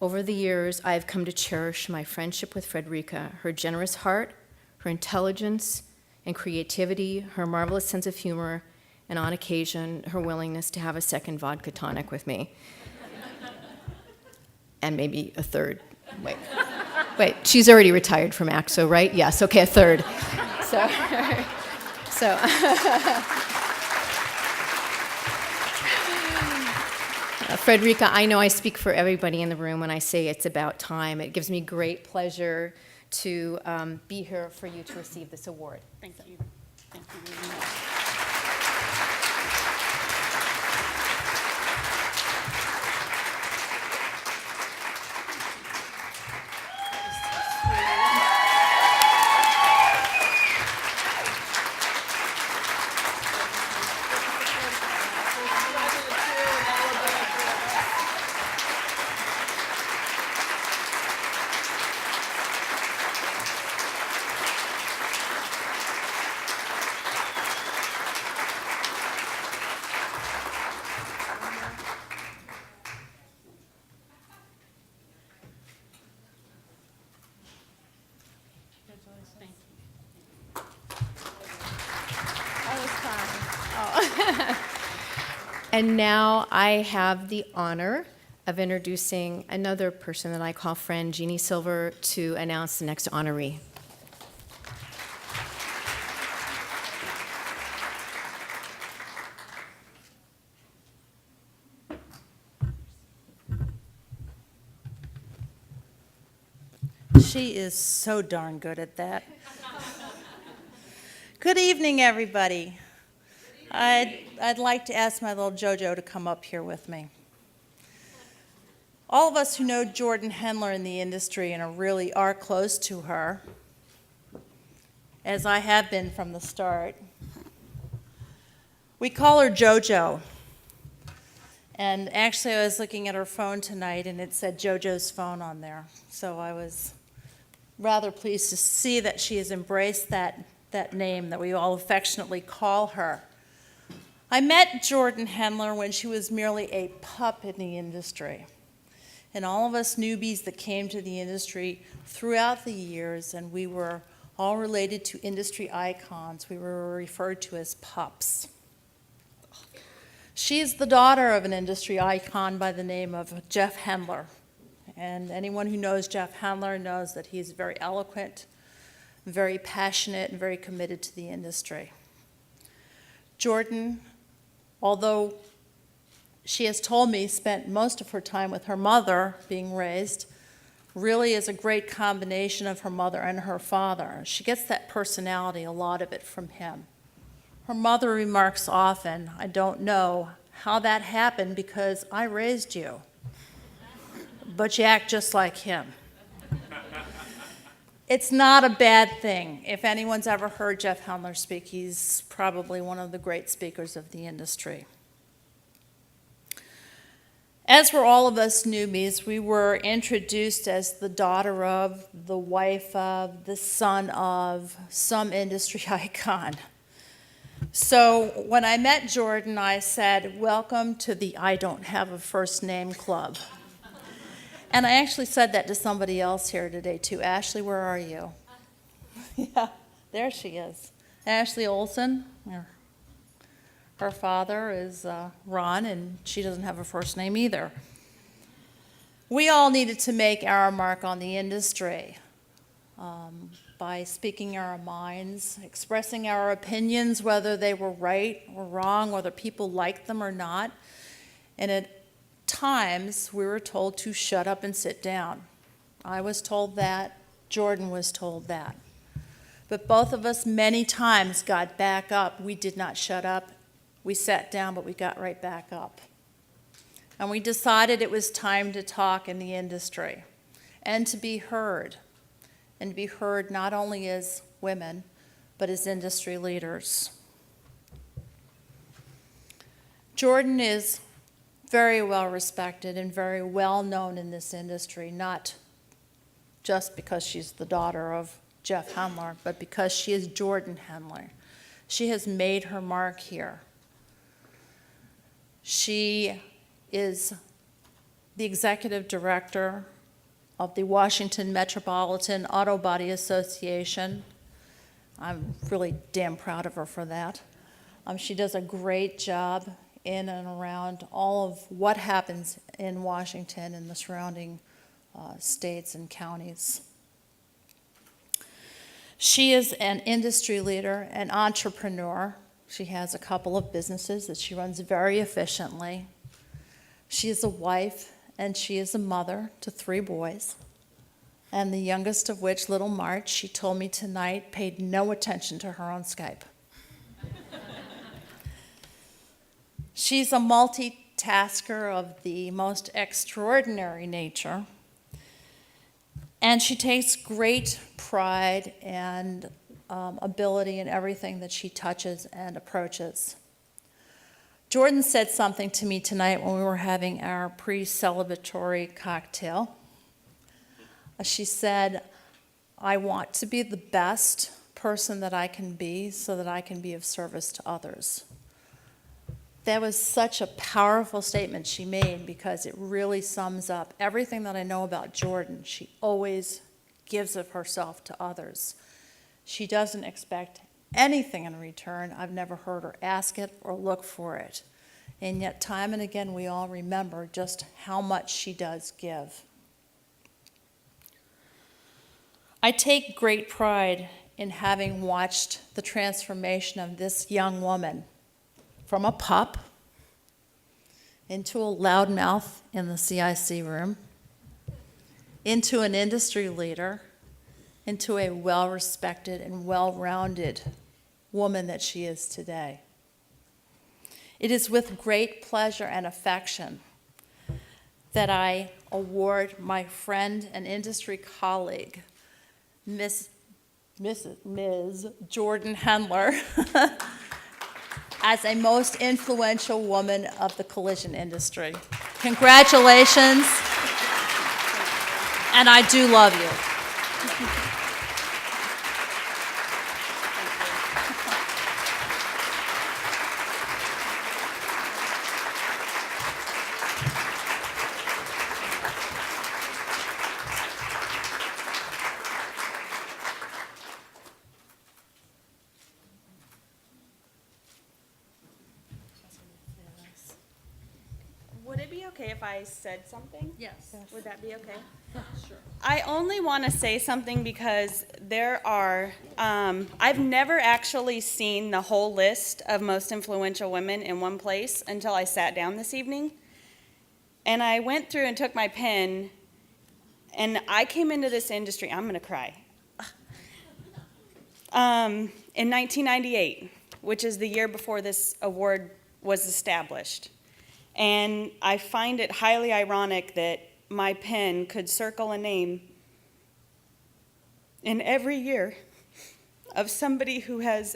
Over the years, I have come to cherish my friendship with Frederica, her generous heart, her intelligence and creativity, her marvelous sense of humor, and on occasion, her willingness to have a second vodka tonic with me. And maybe a third. Wait, she's already retired from AXO, right? Yes, okay, a third. So Frederica, I know I speak for everybody in the room when I say it's about time. It gives me great pleasure to be here for you to receive this award. Thank you. Thank you very much. And now I have the honor of introducing another person that I call friend, Jeannie Silver, to announce the next honoree. She is so darn good at that. Good evening, everybody. I'd like to ask my little JoJo to come up here with me. All of us who know Jordan Hendler in the industry and really are close to her, as I have been from the start, we call her JoJo. And actually, I was looking at her phone tonight, and it said JoJo's phone on there. So I was rather pleased to see that she has embraced that name that we all affectionately call her. I met Jordan Hendler when she was merely a pup in the industry. And all of us newbies that came to the industry throughout the years, and we were all related to industry icons, we were referred to as pups. She is the daughter of an industry icon by the name of Jeff Hendler. And anyone who knows Jeff Hendler knows that he's very eloquent, very passionate, and very committed to the industry. Jordan, although she has told me spent most of her time with her mother being raised, really is a great combination of her mother and her father. She gets that personality, a lot of it from him. Her mother remarks often, "I don't know how that happened because I raised you, but you act just like him." It's not a bad thing. If anyone's ever heard Jeff Hendler speak, he's probably one of the great speakers of the industry. As were all of us newbies, we were introduced as the daughter of, the wife of, the son of some industry icon. So when I met Jordan, I said, "Welcome to the I Don't Have a First Name Club." And I actually said that to somebody else here today, too. Ashley, where are you? Yeah, there she is. Ashley Olson. Her father is Ron, and she doesn't have a first name either. We all needed to make our mark on the industry by speaking our minds, expressing our opinions, whether they were right or wrong, whether people liked them or not. And at times, we were told to shut up and sit down. I was told that. Jordan was told that. But both of us many times got back up. We did not shut up. We sat down, but we got right back up. And we decided it was time to talk in the industry and to be heard. And to be heard not only as women, but as industry leaders. Jordan is very well respected and very well known in this industry, not just because she's the daughter of Jeff Hendler, but because she is Jordan Hendler. She has made her mark here. She is the executive director of the Washington Metropolitan Auto Body Association. I'm really damn proud of her for that. She does a great job in and around all of what happens in Washington and the surrounding states and counties. She is an industry leader, an entrepreneur. She has a couple of businesses that she runs very efficiently. She is a wife and she is a mother to 3 boys. And the youngest of which, little March, she told me tonight, paid no attention to her on Skype. She's a multitasker of the most extraordinary nature. And she takes great pride and ability in everything that she touches and approaches. Jordan said something to me tonight when we were having our pre-celebratory cocktail. She said, "I want to be the best person that I can be so that I can be of service to others." That was such a powerful statement she made because it really sums up everything that I know about Jordan. She always gives of herself to others. She doesn't expect anything in return. I've never heard her ask it or look for it. And yet, time and again, we all remember just how much she does give. I take great pride in having watched the transformation of this young woman from a pup into a loudmouth in the CIC room, into an industry leader, into a well-respected and well-rounded woman that she is today. It is with great pleasure and affection that I award my friend and industry colleague, Ms. Jordan Hendler, as a most influential woman of the collision industry. Congratulations, and I do love you. Would it be okay if I said something? Yes. Would that be okay? Sure. I only want to say something because there are, I've never actually seen the whole list of most influential women in one place until I sat down this evening. And I went through and took my pen, and I came into this industry, I'm going to cry, in 1998, which is the year before this award was established. And I find it highly ironic that my pen could circle a name in every year of somebody who has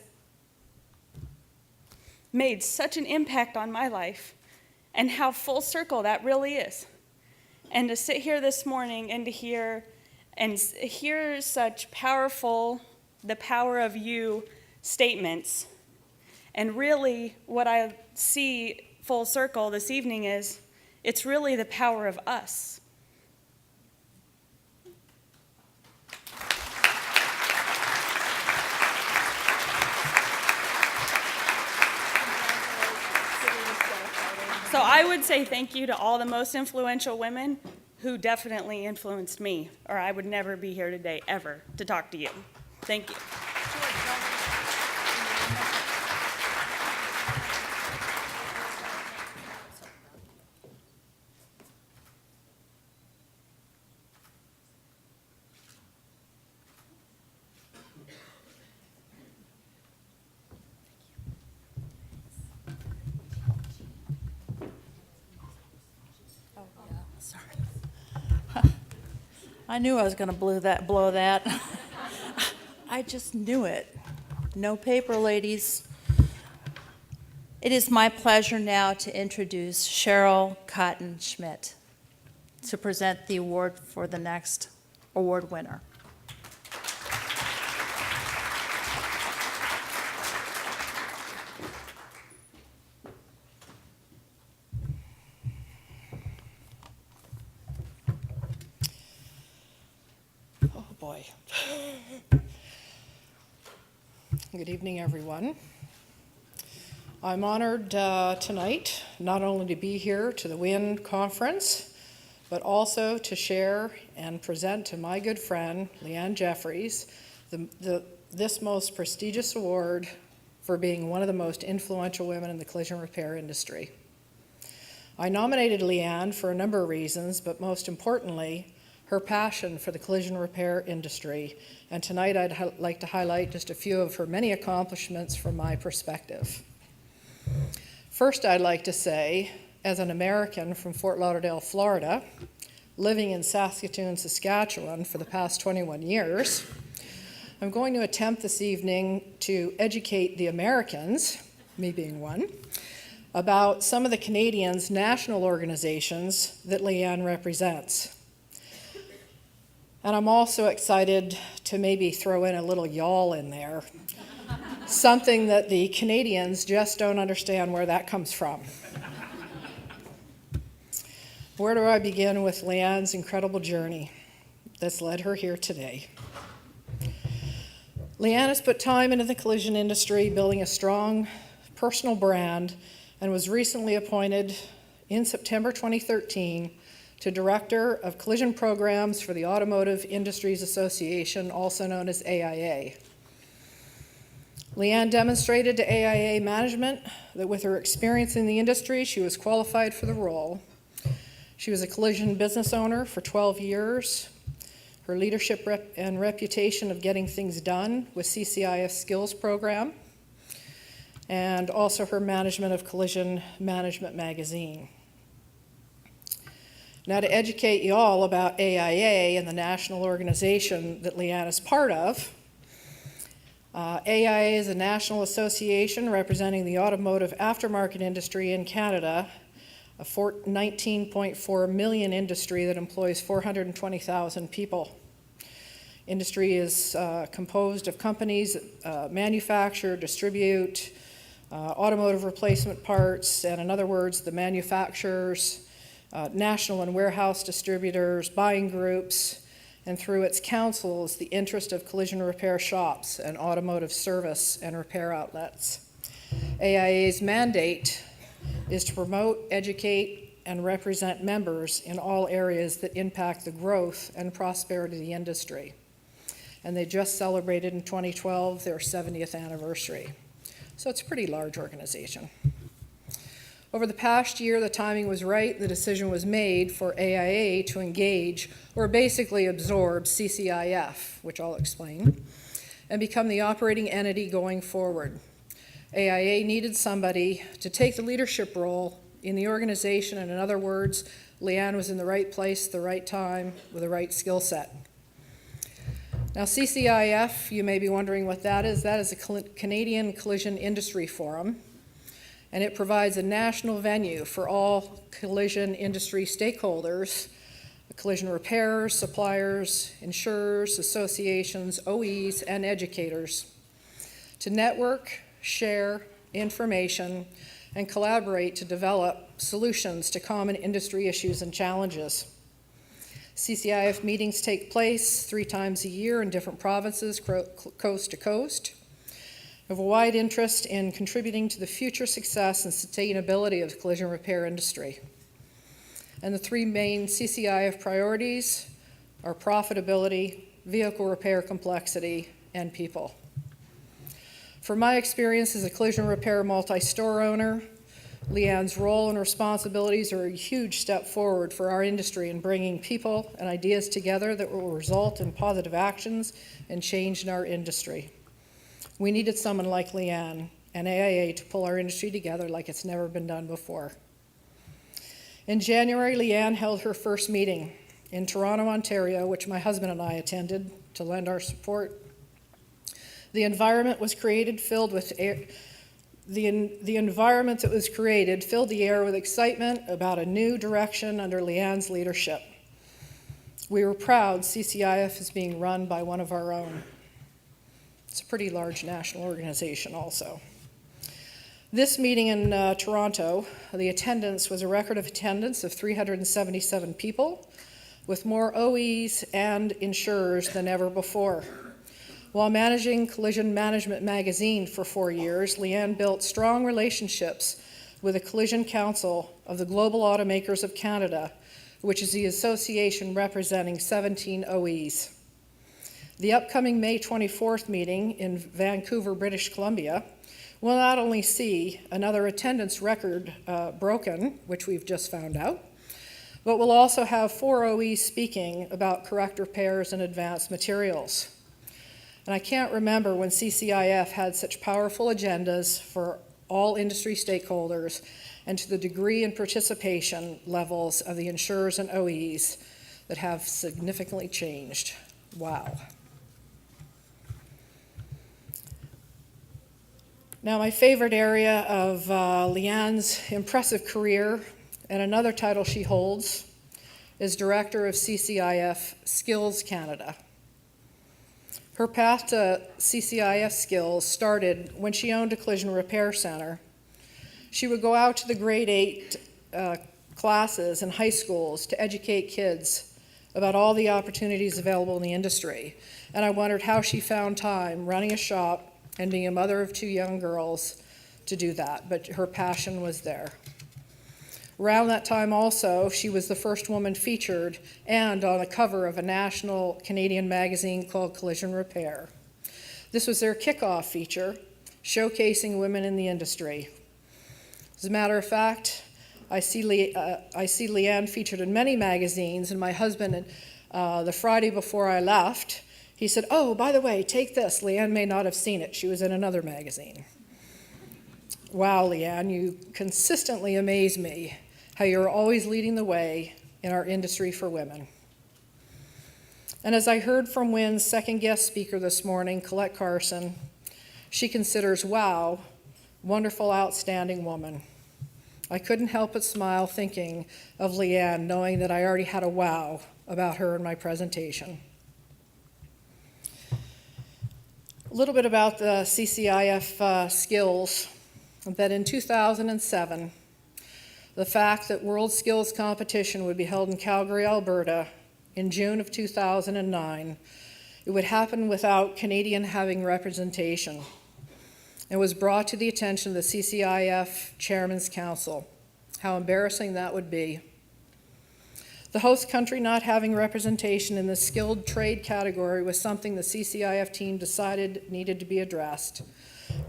made such an impact on my life, and how full circle that really is. And to sit here this morning and to hear such powerful, the power of you statements, and really what I see full circle this evening is, it's really the power of us. So I would say thank you to all the most influential women who definitely influenced me, or I would never be here today, ever, to talk to you. Thank you. I knew I was going to blow that. I just knew it. No paper, ladies. It is my pleasure now to introduce Cheryl Cotton Schmidt to present the award for the next award winner. Oh, boy. Good evening, everyone. I'm honored tonight not only to be here to the WIN conference, but also to share and present to my good friend, Leanne Jeffries, this most prestigious award for being one of the most influential women in the collision repair industry. I nominated Leanne for a number of reasons, but most importantly, her passion for the collision repair industry. And tonight I'd like to highlight just a few of her many accomplishments from my perspective. First, I'd like to say, as an American from Fort Lauderdale, Florida, living in Saskatoon, Saskatchewan for the past 21 years, I'm going to attempt this evening to educate the Americans, me being one, about some of the Canadians' national organizations that Leanne represents. And I'm also excited to maybe throw in a little y'all in there, something that the Canadians just don't understand where that comes from. Where do I begin with Leanne's incredible journey that's led her here today? Leanne has put time into the collision industry, building a strong personal brand, and was recently appointed in September 2013 to Director of Collision Programs for the Automotive Industries Association, also known as AIA. Leanne demonstrated to AIA management that with her experience in the industry, she was qualified for the role. She was a collision business owner for 12 years. Her leadership and reputation of getting things done with CCIS Skills Program, and also her management of Collision Management Magazine. Now, to educate you all about AIA and the national organization that Leanne is part of, AIA is a national association representing the automotive aftermarket industry in Canada, a 19.4 million industry that employs 420,000 people. Industry is composed of companies that manufacture, distribute automotive replacement parts, and in other words, the manufacturers, national and warehouse distributors, buying groups, and through its councils, the interest of collision repair shops and automotive service and repair outlets. AIA's mandate is to promote, educate, and represent members in all areas that impact the growth and prosperity of the industry. And they just celebrated in 2012 their 70th anniversary. So it's a pretty large organization. Over the past year, the timing was right. The decision was made for AIA to engage, or basically absorb, CCIF, which I'll explain, and become the operating entity going forward. AIA needed somebody to take the leadership role in the organization, and in other words, Leanne was in the right place at the right time with the right skill set. Now, CCIF, you may be wondering what that is. That is a Canadian Collision Industry Forum, and it provides a national venue for all collision industry stakeholders, collision repairers, suppliers, insurers, associations, OEs, and educators, to network, share information, and collaborate to develop solutions to common industry issues and challenges. CCIF meetings take place 3 times a year in different provinces, coast to coast. Of a wide interest in contributing to the future success and sustainability of the collision repair industry. And the 3 main CCIF priorities are profitability, vehicle repair complexity, and people. From my experience as a collision repair multi-store owner, Leanne's role and responsibilities are a huge step forward for our industry in bringing people and ideas together that will result in positive actions and change in our industry. We needed someone like Leanne and AIA to pull our industry together like it's never been done before. In January, Leanne held her first meeting in Toronto, Ontario, which my husband and I attended to lend our support. The environment was created filled with air. The environment that was created filled the air with excitement about a new direction under Leanne's leadership. We were proud CCIF is being run by one of our own. It's a pretty large national organization also. This meeting in Toronto, the attendance was a record of attendance of 377 people, with more OEs and insurers than ever before. While managing Collision Management Magazine for 4 years, Leanne built strong relationships with the Collision Council of the Global Automakers of Canada, which is the association representing 17 OEs. The upcoming May 24th meeting in Vancouver, British Columbia, will not only see another attendance record broken, which we've just found out, but we'll also have 4 OEs speaking about correct repairs and advanced materials. And I can't remember when CCIF had such powerful agendas for all industry stakeholders and to the degree and participation levels of the insurers and OEs that have significantly changed. Wow. Now, my favorite area of Leanne's impressive career, and another title she holds, is Director of CCIF Skills Canada. Her path to CCIF skills started when she owned a collision repair center. She would go out to the grade 8 classes in high schools to educate kids about all the opportunities available in the industry. And I wondered how she found time running a shop and being a mother of 2 young girls to do that, but her passion was there. Around that time also, she was the first woman featured and on the cover of a national Canadian magazine called Collision Repair. This was their kickoff feature, showcasing women in the industry. As a matter of fact, I see Leanne featured in many magazines, and my husband, the Friday before I left, he said, "Oh, by the way, take this." Leanne may not have seen it. She was in another magazine. Wow, Leanne, you consistently amaze me how you're always leading the way in our industry for women. And as I heard from WIN's second guest speaker this morning, Colette Carson, she considers WOW, wonderful, outstanding woman. I couldn't help but smile thinking of Leanne, knowing that I already had a wow about her in my presentation. A little bit about the CCIF skills, that in 2007, the fact that World Skills Competition would be held in Calgary, Alberta in June of 2009, it would happen without Canadian having representation. It was brought to the attention of the CCIF Chairman's Council. How embarrassing that would be. The host country not having representation in the skilled trade category was something the CCIF team decided needed to be addressed.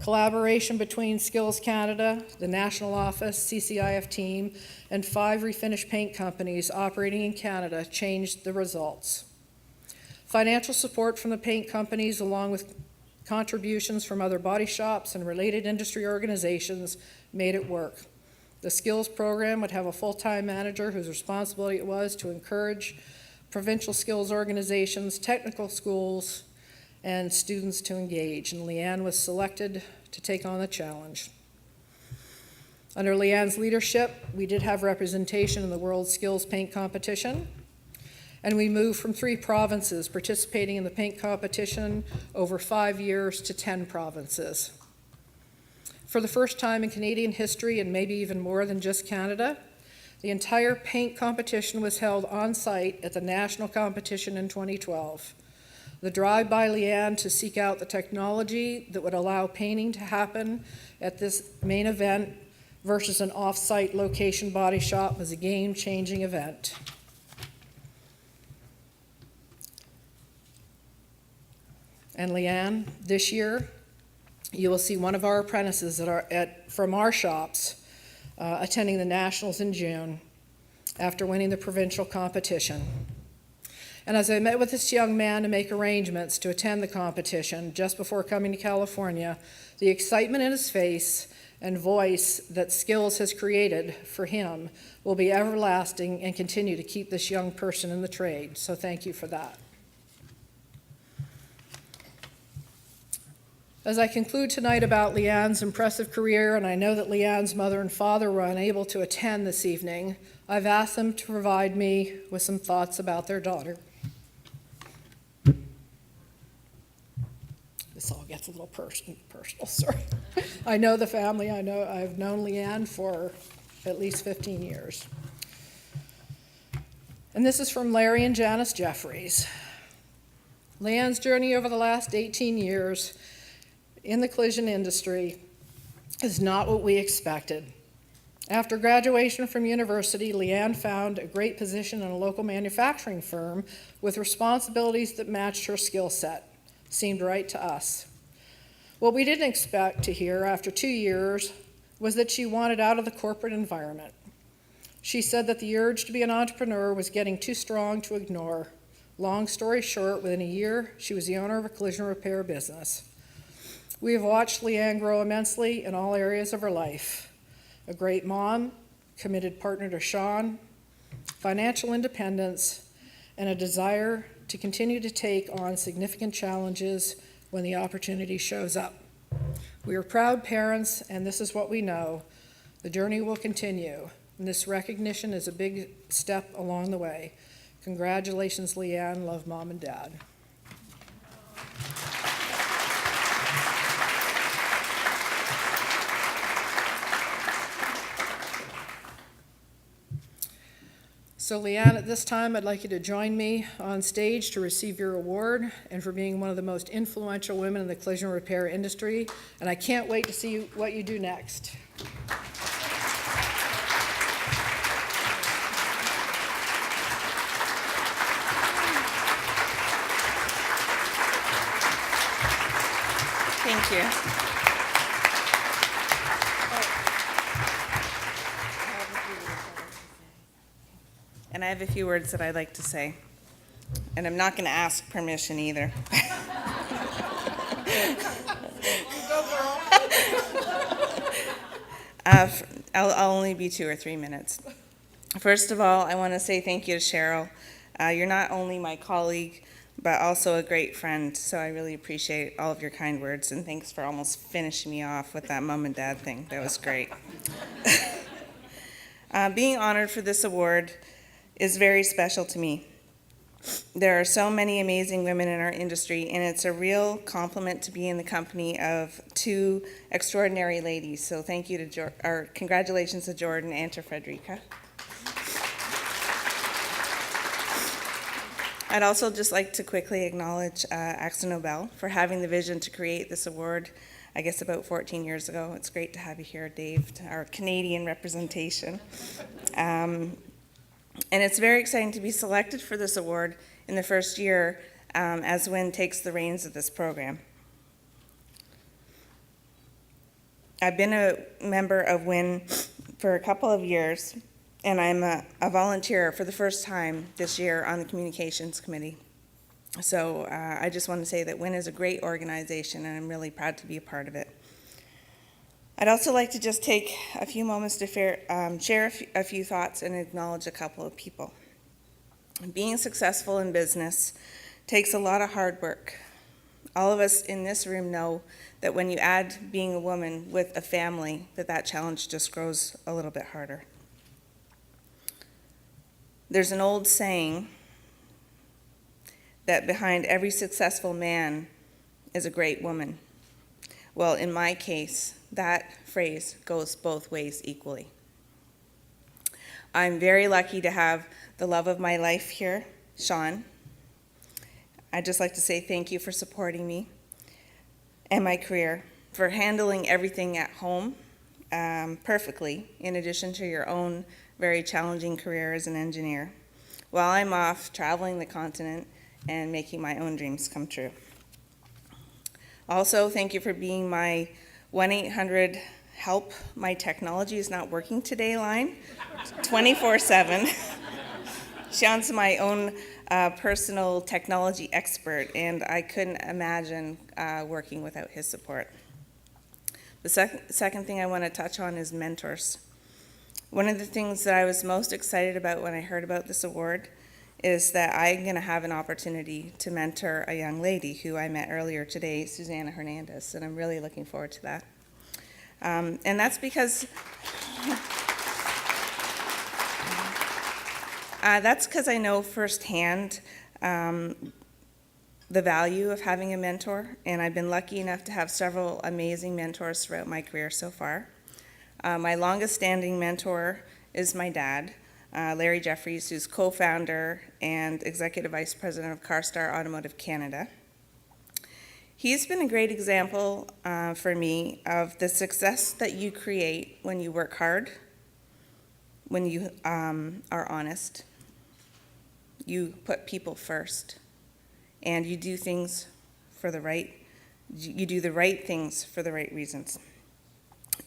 Collaboration between Skills Canada, the national office, CCIF team, and 5 refinish paint companies operating in Canada changed the results. Financial support from the paint companies, along with contributions from other body shops and related industry organizations, made it work. The skills program would have a full-time manager whose responsibility it was to encourage provincial skills organizations, technical schools, and students to engage, and Leanne was selected to take on the challenge. Under Leanne's leadership, we did have representation in the World Skills Paint Competition, and we moved from 3 provinces participating in the paint competition over 5 years to 10 provinces. For the first time in Canadian history, and maybe even more than just Canada, the entire paint competition was held on site at the national competition in 2012. The drive by Leanne to seek out the technology that would allow painting to happen at this main event versus an off-site location body shop was a game-changing event. And Leanne, this year, you will see one of our apprentices from our shops attending the Nationals in June after winning the provincial competition. And as I met with this young man to make arrangements to attend the competition just before coming to California, the excitement in his face and voice that Skills has created for him will be everlasting and continue to keep this young person in the trade. So thank you for that. As I conclude tonight about Leanne's impressive career, and I know that Leanne's mother and father were unable to attend this evening, I've asked them to provide me with some thoughts about their daughter. This all gets a little personal, sorry. I know the family. I've known Leanne for at least 15 years. And this is from Larry and Janice Jeffries. Leanne's journey over the last 18 years in the collision industry is not what we expected. After graduation from university, Leanne found a great position in a local manufacturing firm with responsibilities that matched her skill set. Seemed right to us. What we didn't expect to hear after 2 years was that she wanted out of the corporate environment. She said that the urge to be an entrepreneur was getting too strong to ignore. Long story short, within a year, she was the owner of a collision repair business. We have watched Leanne grow immensely in all areas of her life. A great mom, committed partner to Sean, financial independence, and a desire to continue to take on significant challenges when the opportunity shows up. We are proud parents, and this is what we know. The journey will continue, and this recognition is a big step along the way. Congratulations, Leanne. Love, Mom and Dad. So Leanne, at this time, I'd like you to join me on stage to receive your award and for being one of the most influential women in the collision repair industry. And I can't wait to see what you do next. Thank you. And I have a few words that I'd like to say. And I'm not going to ask permission either. I'll only be 2 or 3 minutes. First of all, I want to say thank you to Cheryl. You're not only my colleague, but also a great friend, so I really appreciate all of your kind words, and thanks for almost finishing me off with that mom and dad thing. That was great. Being honored for this award is very special to me. There are so many amazing women in our industry, and it's a real compliment to be in the company of two extraordinary ladies. So thank you to congratulations to Jordan and to Frederica. I'd also just like to quickly acknowledge Axel Nobel for having the vision to create this award, I guess about 14 years ago. It's great to have you here, Dave, our Canadian representation. And it's very exciting to be selected for this award in the first year as WIN takes the reins of this program. I've been a member of WIN for a couple of years, and I'm a volunteer for the first time this year on the Communications Committee. So I just want to say that WIN is a great organization, and I'm really proud to be a part of it. I'd also like to just take a few moments to share a few thoughts and acknowledge a couple of people. Being successful in business takes a lot of hard work. All of us in this room know that when you add being a woman with a family, that challenge just grows a little bit harder. There's an old saying that behind every successful man is a great woman. Well, in my case, that phrase goes both ways equally. I'm very lucky to have the love of my life here, Sean. I'd just like to say thank you for supporting me and my career, for handling everything at home perfectly, in addition to your own very challenging career as an engineer, while I'm off traveling the continent and making my own dreams come true. Also, thank you for being my 1-800-HELP, my technology is not working today line, 24/7. Sean's my own personal technology expert, and I couldn't imagine working without his support. The second thing I want to touch on is mentors. One of the things that I was most excited about when I heard about this award is that I'm going to have an opportunity to mentor a young lady who I met earlier today, Susanna Hernandez, and I'm really looking forward to that. And that's because I know firsthand the value of having a mentor, and I've been lucky enough to have several amazing mentors throughout my career so far. My longest standing mentor is my dad, Larry Jeffries, who's co-founder and executive vice president of CarStar Automotive Canada. He's been a great example for me of the success that you create when you work hard, when you are honest, you put people first, and you do things for you do the right things for the right reasons.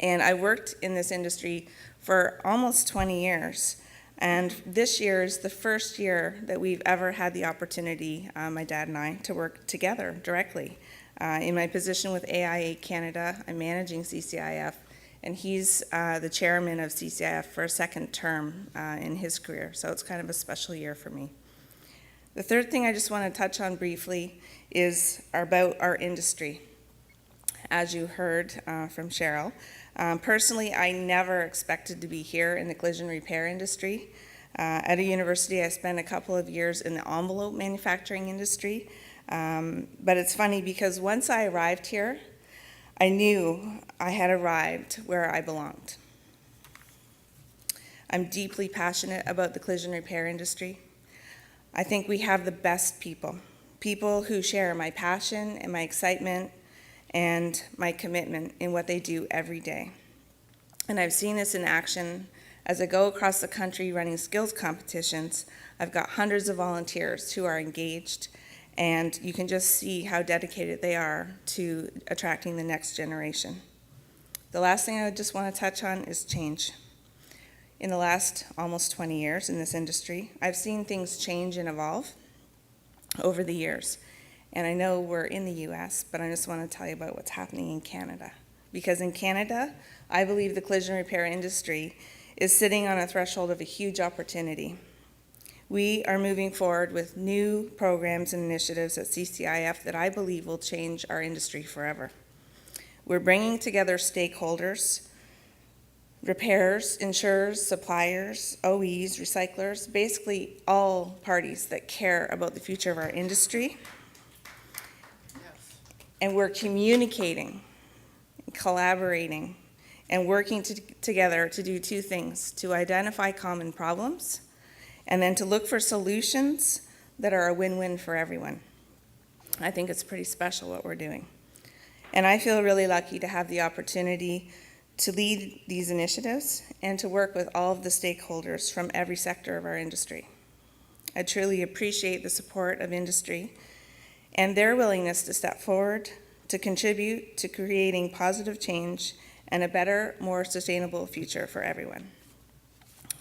And I worked in this industry for almost 20 years. And this year is the first year that we've ever had the opportunity, my dad and I, to work together directly. In my position with AIA Canada, I'm managing CCIF, and he's the chairman of CCIF for a second term in his career. So it's kind of a special year for me. The third thing I just want to touch on briefly is about our industry. As you heard from Cheryl, personally, I never expected to be here in the collision repair industry. At a university, I spent a couple of years in the envelope manufacturing industry. But it's funny because once I arrived here, I knew I had arrived where I belonged. I'm deeply passionate about the collision repair industry. I think we have the best people who share my passion and my excitement and my commitment in what they do every day. And I've seen this in action as I go across the country running skills competitions. I've got hundreds of volunteers who are engaged, and you can just see how dedicated they are to attracting the next generation. The last thing I just want to touch on is change. In the last almost 20 years in this industry, I've seen things change and evolve over the years. And I know we're in the US, but I just want to tell you about what's happening in Canada. Because in Canada, I believe the collision repair industry is sitting on a threshold of a huge opportunity. We are moving forward with new programs and initiatives at CCIF that I believe will change our industry forever. We're bringing together stakeholders, repairers, insurers, suppliers, OEs, recyclers, basically all parties that care about the future of our industry. And we're communicating, collaborating, and working together to do two things: to identify common problems, and then to look for solutions that are a win-win for everyone. I think it's pretty special what we're doing. And I feel really lucky to have the opportunity to lead these initiatives and to work with all of the stakeholders from every sector of our industry. I truly appreciate the support of industry and their willingness to step forward to contribute to creating positive change and a better, more sustainable future for everyone.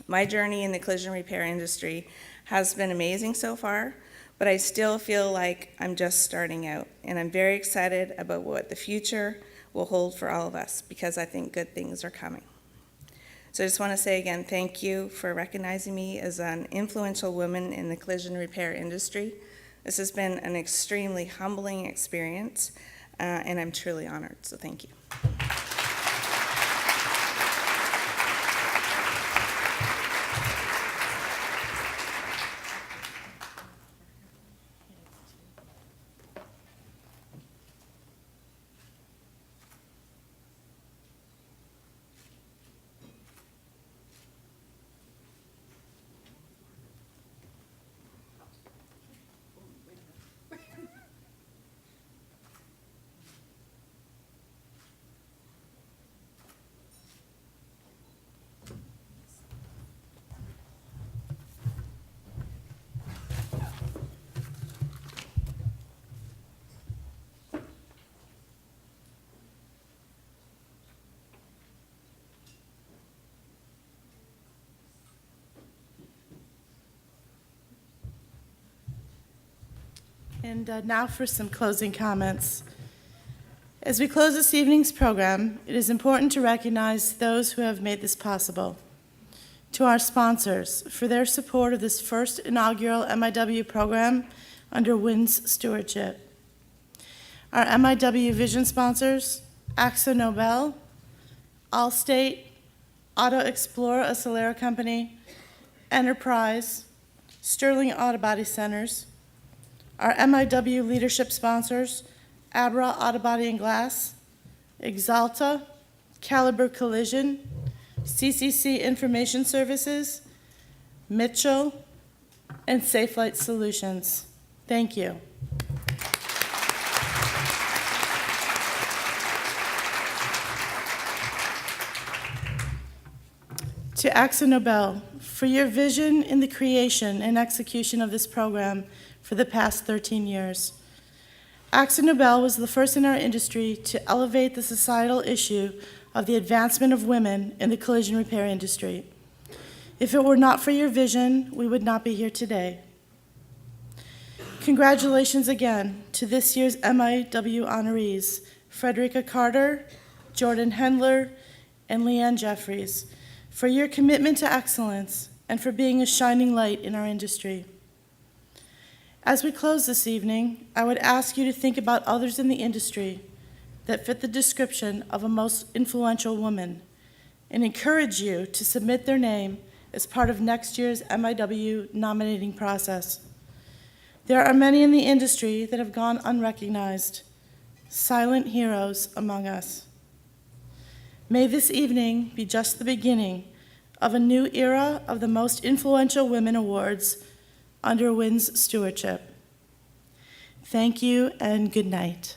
My journey in the collision repair industry has been amazing so far, but I still feel like I'm just starting out, and I'm very excited about what the future will hold for all of us, because I think good things are coming. So I just want to say again, thank you for recognizing me as an influential woman in the collision repair industry. This has been an extremely humbling experience, and I'm truly honored, so thank you. And now for some closing comments. As we close this evening's program, it is important to recognize those who have made this possible. To our sponsors for their support of this first inaugural MIW program under WIN's stewardship. Our MIW Vision sponsors, AXA Nobel, Allstate, Auto Explorer Acelera Company, Enterprise, Sterling Auto Body Centers. Our MIW leadership sponsors, Abra Auto Body and Glass, Exalta, Caliber Collision, CCC Information Services, Mitchell, and Safe Light Solutions. Thank you. To AXA Nobel, for your vision in the creation and execution of this program for the past 13 years. AXA Nobel was the first in our industry to elevate the societal issue of the advancement of women in the collision repair industry. If it were not for your vision, we would not be here today. Congratulations again to this year's MIW honorees, Frederica Carter, Jordan Hendler, and Leanne Jeffries, for your commitment to excellence and for being a shining light in our industry. As we close this evening, I would ask you to think about others in the industry that fit the description of a most influential woman and encourage you to submit their name as part of next year's MIW nominating process. There are many in the industry that have gone unrecognized, silent heroes among us. May this evening be just the beginning of a new era of the Most Influential Women Awards under WIN's stewardship. Thank you and good night.